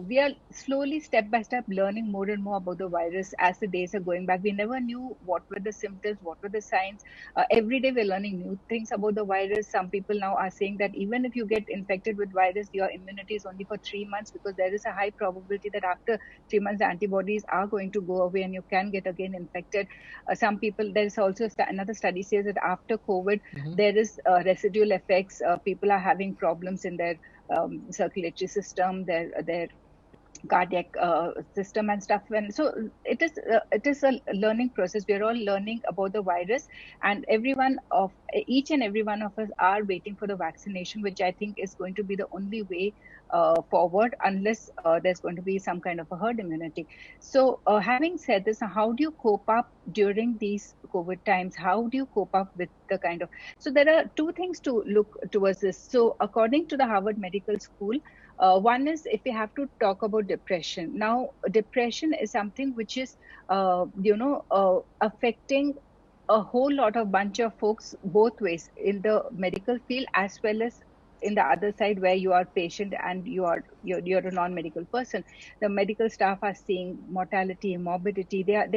we are slowly, step by step, learning more and more about the virus as the days are going back. We never knew what were the symptoms, what were the signs. Every day we're learning new things about the virus. Some people now are saying that even if you get infected with virus, your immunity is only for 3 months, because there is a high probability that after 3 months, the antibodies are going to go away and you can get again infected. Some people, there is also another study says that after COVID, there is residual effects. People are having problems in their circulatory system, their cardiac system and stuff. And so it is a learning process. We are all learning about the virus, and each and every one of us are waiting for the vaccination, which I think is going to be the only way forward, unless there's going to be some kind of a herd immunity. So having said this, how do you cope up during these COVID times? How do you cope up with the kind of, so there are two things to look towards this. So according to the Harvard Medical School, one is, if we have to talk about depression. Now, depression is something which is, affecting a whole lot of bunch of folks both ways, in the medical field as well as in the other side, where you are patient and you're a non-medical person. The medical staff are seeing mortality, morbidity. They are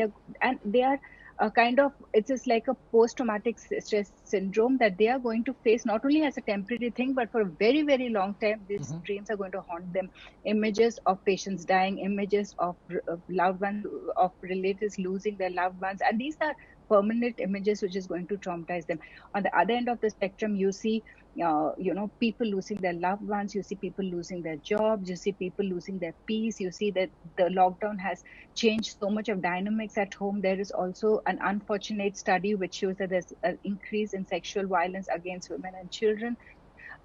kind of, it's just like a post-traumatic stress syndrome that they are going to face, not only as a temporary thing, but for a very, very long time. These dreams are going to haunt them. Images of patients dying, images of loved ones, of relatives losing their loved ones, and these are permanent images which is going to traumatize them. On the other end of the spectrum, you see people losing their loved ones, you see people losing their jobs, you see people losing their peace, you see that the lockdown has changed so much of dynamics at home. There is also an unfortunate study which shows that there's an increase in sexual violence against women and children.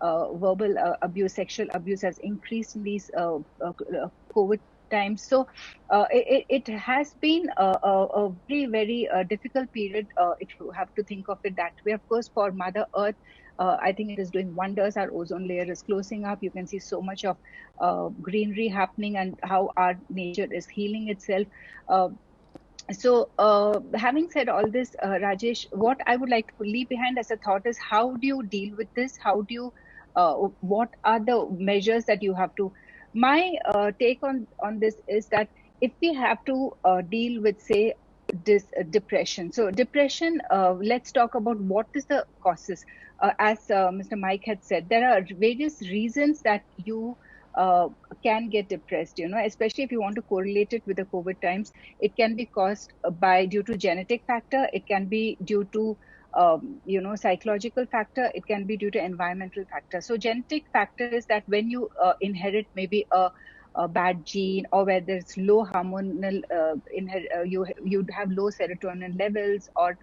Verbal abuse, sexual abuse has increased in these COVID times. So it has been a very, very difficult period, if you have to think of it that way. Of course, for Mother Earth, I think it is doing wonders. Our ozone layer is closing up. You can see so much of greenery happening, and how our nature is healing itself. So having said all this, Rajesh, what I would like to leave behind as a thought is, how do you deal with this? How do you, what are the measures that you have to? My take on this is that if we have to deal with, say, depression. So depression, let's talk about what is the causes. As Mr. Mike had said, there are various reasons that you can get depressed, especially if you want to correlate it with the COVID times. It can be caused due to genetic factor. It can be due to psychological factor. It can be due to environmental factor. So genetic factor is that when you inherit maybe a bad gene, or where there's low hormonal, you'd have low serotonin levels, or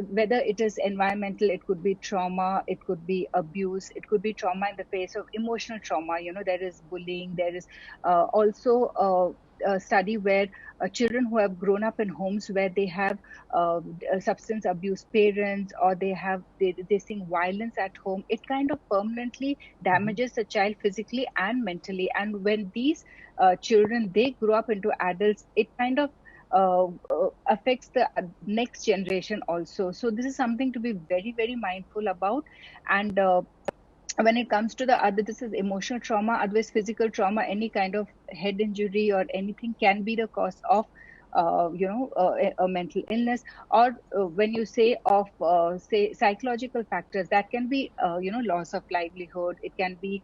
whether it is environmental, it could be trauma, it could be abuse, it could be trauma in the face of emotional trauma. There is bullying, there is also study where children who have grown up in homes where they have substance abuse parents, or they seeing violence at home, it kind of permanently damages the child physically and mentally. And when these children, they grow up into adults, it kind of affects the next generation also. So this is something to be very, very mindful about. And when it comes to the other, this is emotional trauma, otherwise physical trauma, any kind of head injury or anything can be the cause of a mental illness. Or when you say of say psychological factors, that can be loss of livelihood, it can be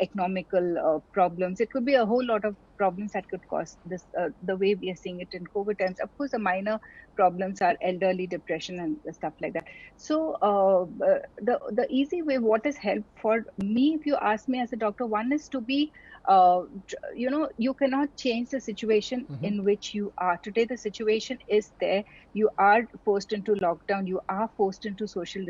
economical problems, it could be a whole lot of problems that could cause this, the way we are seeing it in COVID times. Of course, the minor problems are elderly depression and stuff like that. So the easy way, what is help for me, if you ask me as a doctor, one is to be you cannot change the situation in which you are today. The situation is there, you are forced into lockdown, you are forced into social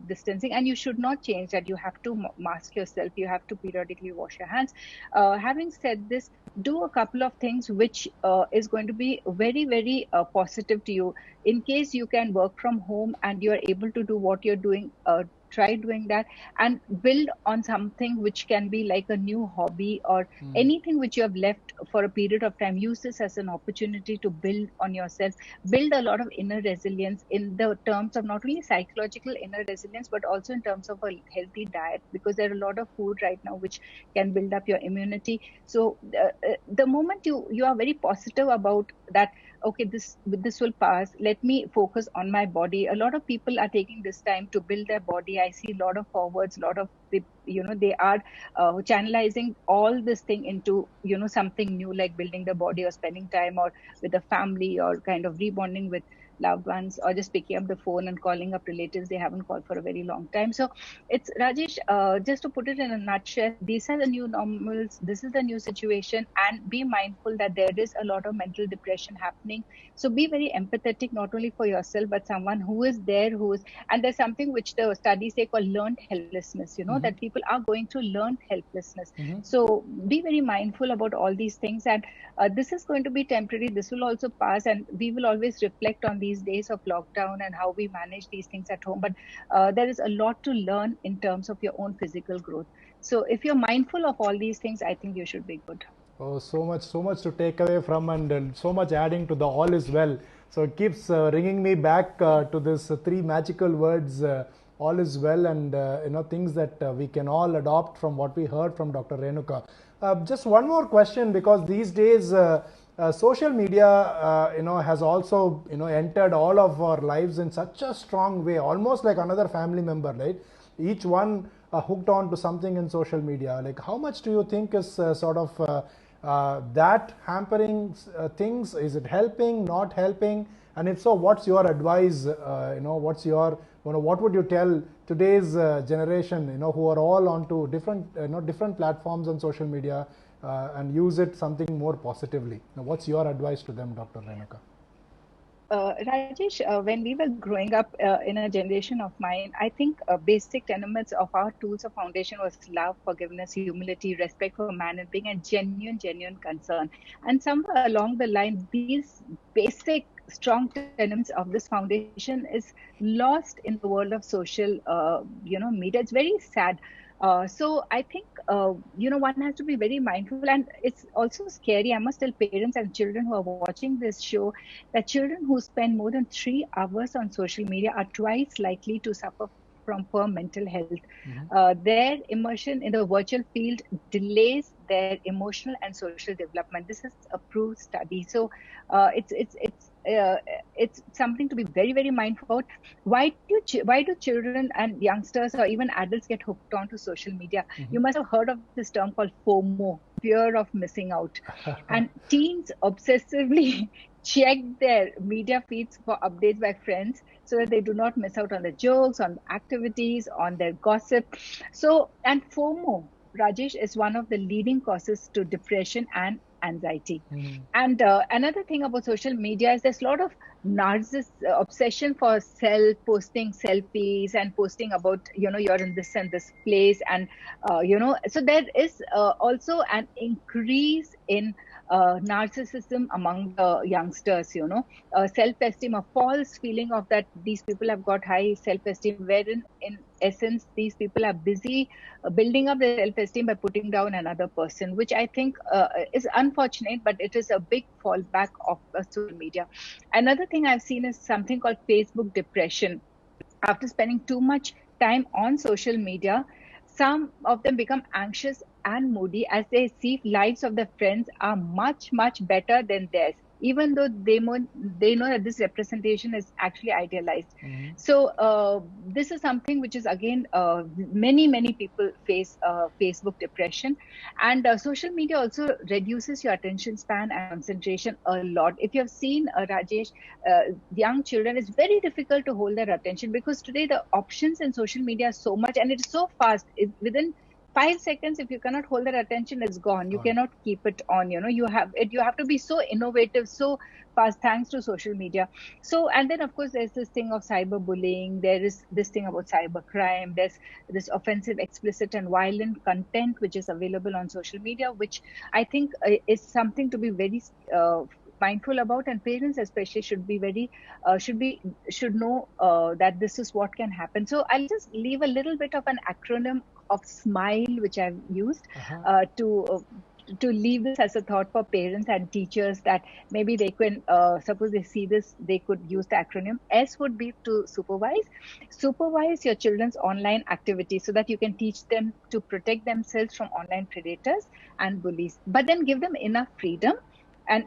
distancing, and you should not change that. You have to mask yourself, you have to periodically wash your hands. Having said this, do a couple of things which is going to be very, very positive to you. In case you can work from home and you are able to do what you're doing, try doing that, and build on something which can be like a new hobby, or anything which you have left for a period of time. Use this as an opportunity to build on yourself, build a lot of inner resilience in the terms of not only psychological inner resilience, but also in terms of a healthy diet, because there are a lot of food right now which can build up your immunity. So the moment you are very positive about that, okay, this will pass, let me focus on my body. A lot of people are taking this time to build their body. I see a lot of forwards, a lot of they are channelizing all this thing into something new, like building the body or spending time or with the family, or kind of rebonding with loved ones, or just picking up the phone and calling up relatives they haven't called for a very long time. So it's, Rajesh, just to put it in a nutshell, these are the new normals, this is the new situation, and be mindful that there is a lot of mental depression happening. So be very empathetic, not only for yourself, but someone who is there, and there's something which the studies say called learned helplessness, that people are going through learned helplessness. So be very mindful about all these things. And this is going to be temporary, this will also pass, and we will always reflect on these days of lockdown and how we manage these things at home. But there is a lot to learn in terms of your own physical growth. So if you're mindful of all these things, I think you should be good. Oh, so much to take away from, and so much adding to the all is well. So it keeps ringing me back to this three magical words, all is well, and things that we can all adopt from what we heard from Dr. Renuka. Just one more question, because these days social media has also entered all of our lives in such a strong way, almost like another family member, right? Each one hooked on to something in social media. Like, how much do you think is sort of that hampering things? Is it helping, not helping? And if so, what's your advice? What's your, what would you tell today's generation, who are all onto different platforms on social media and use it something more positively? Now, what's your advice to them, Dr. Renuka? Rajesh, when we were growing up in a generation of mine, I think basic tenements of our tools of foundation was love, forgiveness, humility, respect for man and being, and genuine concern. And somewhere along the line, these basic strong tenets of this foundation is lost in the world of social media. It's very sad. So I think, one has to be very mindful, and it's also scary. I must tell parents and children who are watching this show that children who spend more than 3 hours on social media are twice likely to suffer from poor mental health. Their immersion in the virtual field delays their emotional and social development. This is a proved study. So it's something to be very, very mindful. Why do children and youngsters or even adults get hooked onto social media? You must have heard of this term called FOMO, fear of missing out. And teens obsessively check their media feeds for updates by friends so that they do not miss out on the jokes, on activities, on their gossip. So, and FOMO, Rajesh, is one of the leading causes to depression and anxiety. And another thing about social media is there's a lot of narcissist obsession for posting selfies and posting about, you're in this and this place. And, so there is also an increase in narcissism among the youngsters, self-esteem, a false feeling of that these people have got high self-esteem, wherein in essence these people are busy building up their self-esteem by putting down another person, which I think is unfortunate, but it is a big fallback of social media. Another thing I've seen is something called Facebook depression. After spending too much time on social media, some of them become anxious and moody as they see lives of their friends are much, much better than theirs, even though they know that this representation is actually idealized. So this is something which is again many people face Facebook depression. And social media also reduces your attention span and concentration a lot. If you have seen Rajesh, young children, it's very difficult to hold their attention because today the options in social media are so much and it's so fast. Within 5 seconds, if you cannot hold their attention, it's gone. You cannot keep it on. You have to be so innovative, so fast, thanks to social media. So, and then of course there's this thing of cyberbullying. There is this thing about cybercrime. There's this offensive, explicit, and violent content which is available on social media, which I think is something to be very mindful about, and parents especially should be very should know that this is what can happen. So I'll just leave a little bit of an acronym of SMILE which I've used to leave this as a thought for parents and teachers, that maybe they can suppose they see this, they could use the acronym. S would be to supervise your children's online activities so that you can teach them to protect themselves from online predators and bullies, but then give them enough freedom,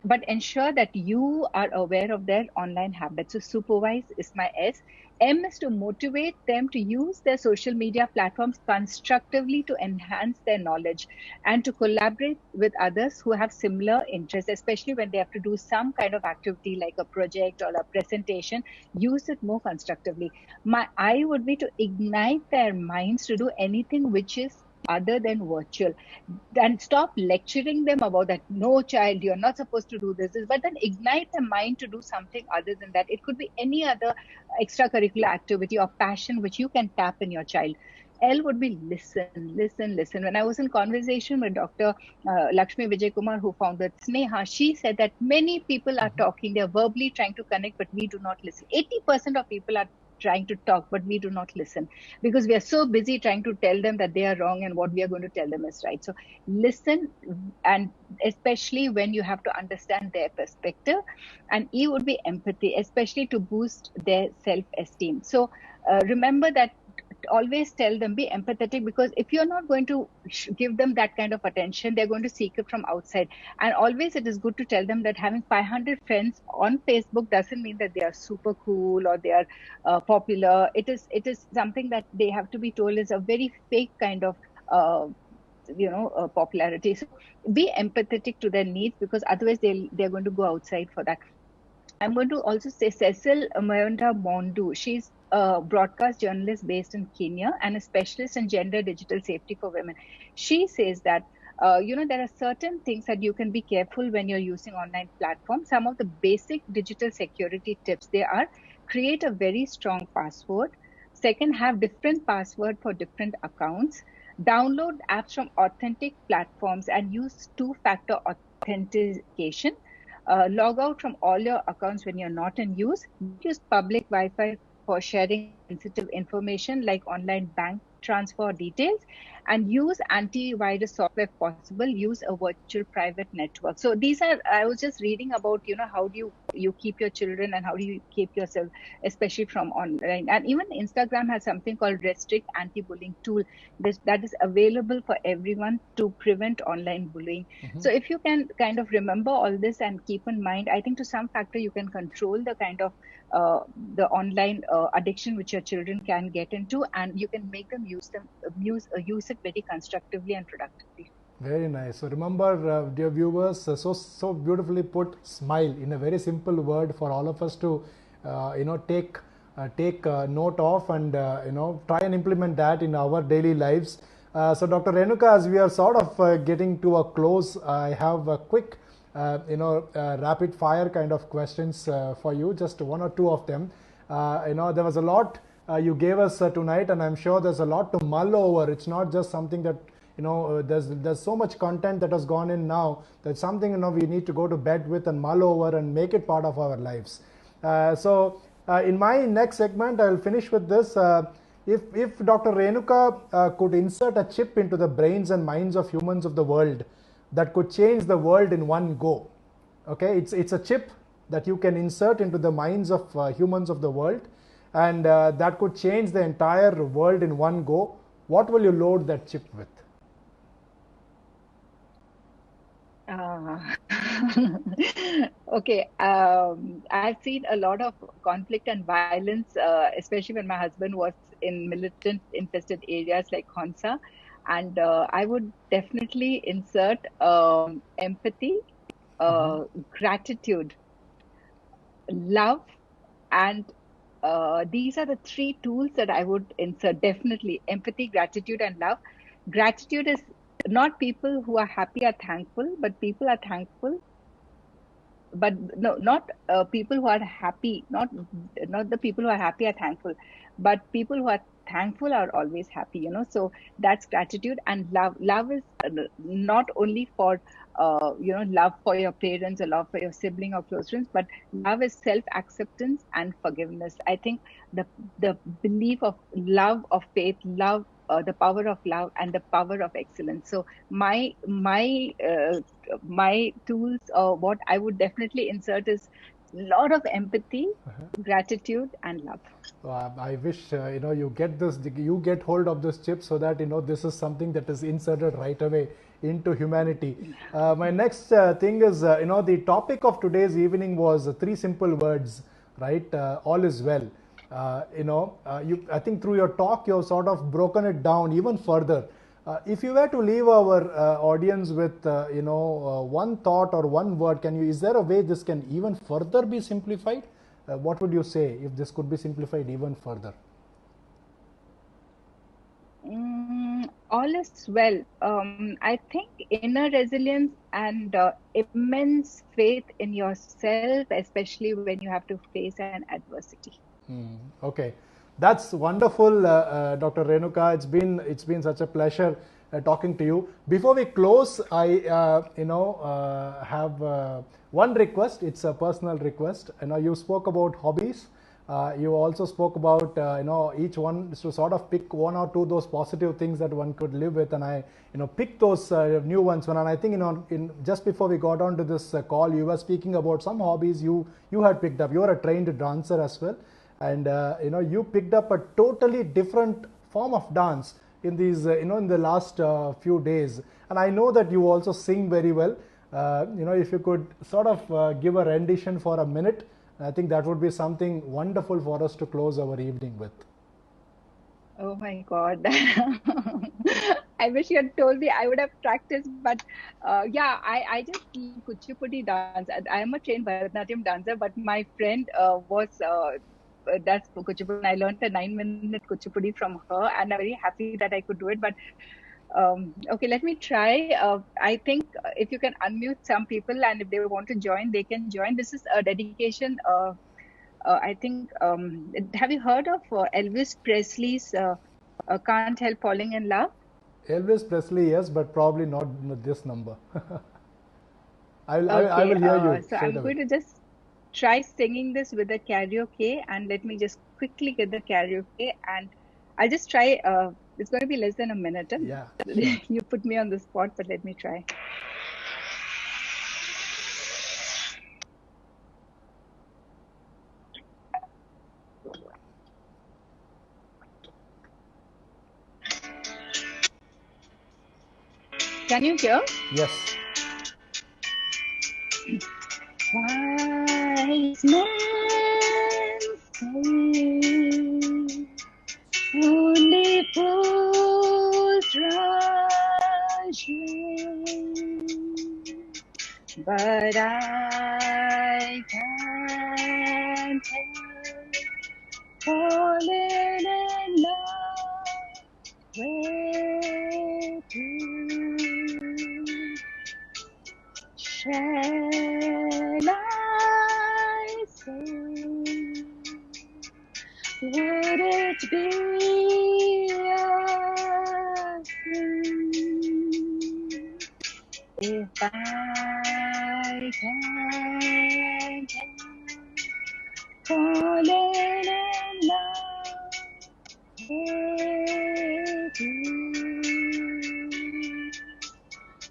but ensure that you are aware of their online habits. So supervise is my S. M is to motivate them to use their social media platforms constructively to enhance their knowledge and to collaborate with others who have similar interests, especially when they have to do some kind of activity like a project or a presentation. Use it more constructively. My I would be to ignite their minds to do anything which is other than virtual, and stop lecturing them about that. No, child, you're not supposed to do this, but then ignite the mind to do something other than that. It could be any other extracurricular activity or passion which you can tap in your child. L would be listen. When I was in conversation with Dr. Lakshmi Vijay Kumar, who founded Sneha, she said that many people are talking, they're verbally trying to connect, but we do not listen. 80% of people are trying to talk, but we do not listen because we are so busy trying to tell them that they are wrong and what we are going to tell them is right. So listen, and especially when you have to understand their perspective. And E would be empathy, especially to boost their self-esteem. So remember that always tell them, be empathetic, because if you're not going to give them that kind of attention, they're going to seek it from outside. And always it is good to tell them that having 500 friends on Facebook doesn't mean that they are super cool or they are popular. It is something that they have to be told is a very fake kind of popularity. So be empathetic to their needs, because otherwise they're going to go outside for that. I'm going to also say Cecil Mayonda Mondu. She's a broadcast journalist based in Kenya and a specialist in gender digital safety for women. She says that, there are certain things that you can be careful when you're using online platforms. Some of the basic digital security tips, they are: create a very strong password. Second, have different password for different accounts. Download apps from authentic platforms and use two-factor authentication. Log out from all your accounts when you're not in use. Use public Wi-Fi for sharing sensitive information like online bank transfer details, and use antivirus software if possible. Use a virtual private network. So these are, I was just reading about, how do you keep your children and how do you keep yourself, especially from online. And even Instagram has something called Restrict Anti-Bullying Tool that is available for everyone to prevent online bullying. So if you can kind of remember all this and keep in mind, I think to some factor you can control the kind of the online addiction which your children can get into, and you can make them use it very constructively and productively. Very nice. So remember, dear viewers, so beautifully put, SMILE, in a very simple word for all of us to take note of and try and implement that in our daily lives. So Dr. Renuka, as we are sort of getting to a close, I have a quick rapid fire kind of questions for you, just one or two of them. There was a lot you gave us tonight, and I'm sure there's a lot to mull over. It's not just something that there's so much content that has gone in now. That's something we need to go to bed with and mull over and make it part of our lives. In my next segment, I'll finish with this. If Dr. Renuka could insert a chip into the brains and minds of humans of the world that could change the world in one go, okay, it's a chip that you can insert into the minds of humans of the world, and that could change the entire world in one go, what will you load that chip with? Okay, I've seen a lot of conflict and violence, especially when my husband was in militant infested areas like Khansa, and I would definitely insert empathy, gratitude, love, and these are the three tools that I would insert. Definitely empathy, gratitude, and love. Gratitude is not people who are happy are thankful, but people are thankful. But no, not people who are happy, not the people who are happy are thankful, but people who are thankful are always happy, so that's gratitude. And love is not only for love for your parents or love for your sibling or close friends, but love is self-acceptance and forgiveness. I think the belief of love, of faith, love, the power of love and the power of excellence. So my tools, what I would definitely insert is a lot of empathy, gratitude, and love. I wish you get hold of this chip so that this is something that is inserted right away into humanity. My next thing is the topic of today's evening was three simple words, right? All is well. I think through your talk you've sort of broken it down even further. If you were to leave our audience with one thought or one word, is there a way this can even further be simplified? What would you say if this could be simplified even further? All is well. I think inner resilience and immense faith in yourself, especially when you have to face an adversity. Okay, that's wonderful, Dr. Renuka. It's been such a pleasure talking to you. Before we close, I have one request. It's a personal request. You spoke about hobbies. You also spoke about each one to sort of pick one or two those positive things that one could live with, and I picked those new ones. And I think in just before we got on to this call, you were speaking about some hobbies you had picked up. You are a trained dancer as well, and you picked up a totally different form of dance in these in the last few days. And I know that you also sing very well. If you could sort of give a rendition for a minute, I think that would be something wonderful for us to close our evening with. Oh my God. I wish you had told me. I would have practiced, but yeah, I just Kuchipudi dance. I am a trained Bharatanatyam dancer, but my friend that's Kuchipudi. I learned a 9-minute Kuchipudi from her, and I'm very happy that I could do it. But okay, let me try. I think if you can unmute some people, and if they want to join, they can join. This is a dedication. I think, have you heard of Elvis Presley's Can't Help Falling in Love? Elvis Presley, yes, but probably not this number. I will hear you. So I'm going to just try singing this with the karaoke, and let me just quickly get the karaoke, and I'll just try. It's going to be less than a minute. Yeah. Sure. You put me on the spot, but let me try. Can you hear? Yes. Wise men say only fools rush in, but I can't help falling in love with you. Shall I say, would it be a sin I can't help falling in love with you.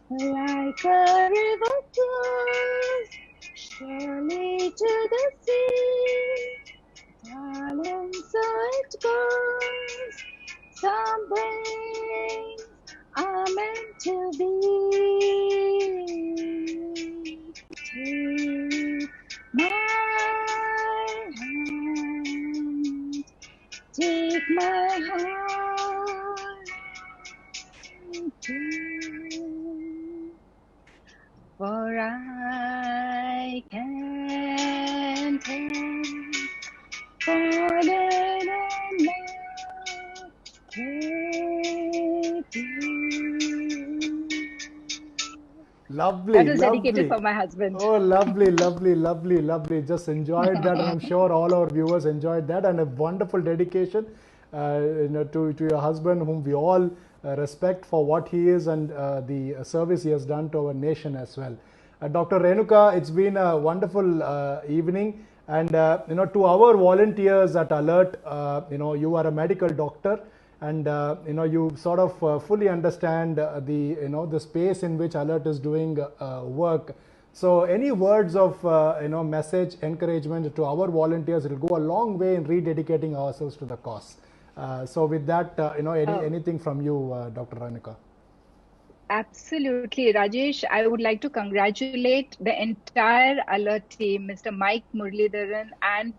Like a river flows surely to the sea, darling, so it goes. Some things are meant to be. Take my hand, take my heart too. For I can't help falling in love with you. Lovely, That was dedicated lovely. for my husband. Oh, lovely, lovely, lovely, lovely. Just enjoyed that, and I'm sure all our viewers enjoyed that. And a wonderful dedication, to your husband, whom we all respect for what he is and the service he has done to our nation as well. Dr. Renuka, it's been a wonderful evening, and to our volunteers at Alert, you are a medical doctor, and you sort of fully understand the space in which Alert is doing work. So any words of message, encouragement to our volunteers, it will go a long way in rededicating ourselves to the cause. So with that, anything from you, Dr. Renuka? Absolutely, Rajesh. I would like to congratulate the entire Alert team, Mr. Mike Muralidharan, and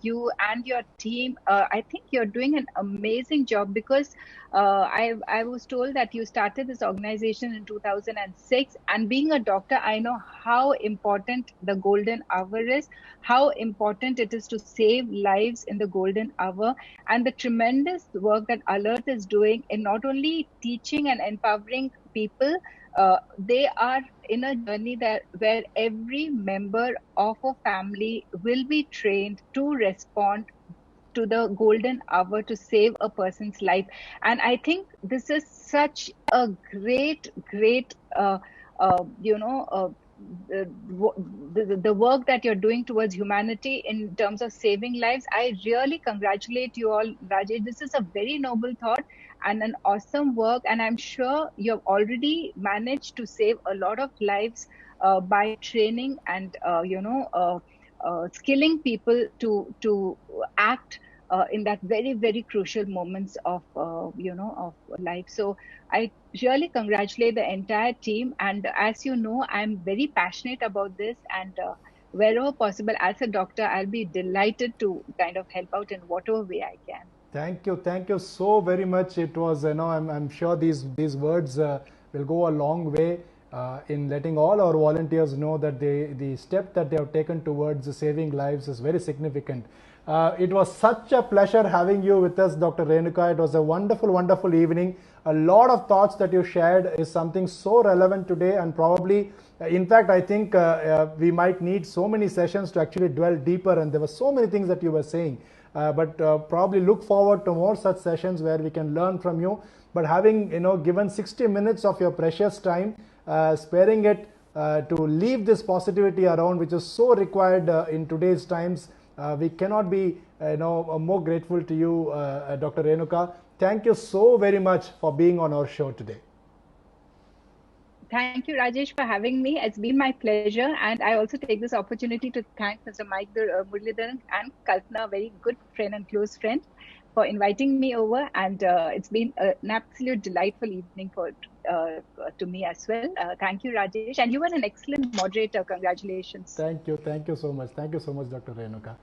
you and your team. I think you're doing an amazing job, because I was told that you started this organization in 2006, and being a doctor, I know how important the golden hour is, how important it is to save lives in the golden hour, and the tremendous work that Alert is doing in not only teaching and empowering people. They are in a journey where every member of a family will be trained to respond to the golden hour to save a person's life. And I think this is such a great the work that you're doing towards humanity in terms of saving lives. I really congratulate you all, Rajesh. This is a very noble thought and an awesome work, and I'm sure you've already managed to save a lot of lives by training and skilling people to act in that very crucial moments of of life. So I really congratulate the entire team, and as you know, I'm very passionate about this, and wherever possible, as a doctor, I'll be delighted to kind of help out in whatever way I can. Thank you so very much. It was, I'm sure these words will go a long way in letting all our volunteers know that the step that they have taken towards saving lives is very significant. It was such a pleasure having you with us, Dr. Renuka. It was a wonderful evening. A lot of thoughts that you shared is something so relevant today, and probably, in fact, I think we might need so many sessions to actually dwell deeper, and there were so many things that you were saying. But probably look forward to more such sessions where we can learn from you. But having given 60 minutes of your precious time, sparing it to leave this positivity around, which is so required in today's times, we cannot be more grateful to you, Dr. Renuka. Thank you so very much for being on our show today. Thank you, Rajesh, for having me. It's been my pleasure. And I also take this opportunity to thank Mr. Mike Muralidharan and Kalpana, a very good friend and close friend, for inviting me over. And it's been an absolute delightful evening to me as well. Thank you, Rajesh. And you were an excellent moderator. Congratulations. Thank you. Thank you so much. Thank you so much, Dr. Renuka.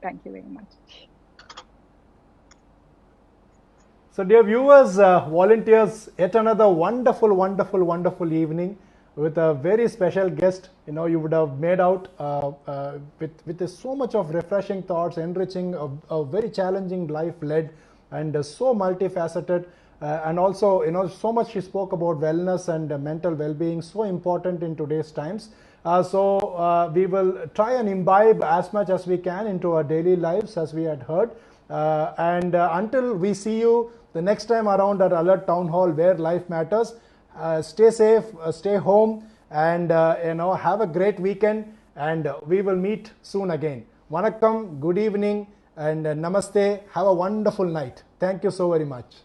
Thank you very much. So dear viewers, volunteers, yet another wonderful evening with a very special guest. You would have made out with so much of refreshing thoughts, enriching, a very challenging life led, and so multifaceted. And also, so much she spoke about wellness and mental well-being, so important in today's times. So we will try and imbibe as much as we can into our daily lives, as we had heard. And until we see you the next time around at Alert Town Hall, where life matters, stay safe, stay home, and have a great weekend, and we will meet soon again. Vanakkam, good evening, and namaste. Have a wonderful night. Thank you so very much.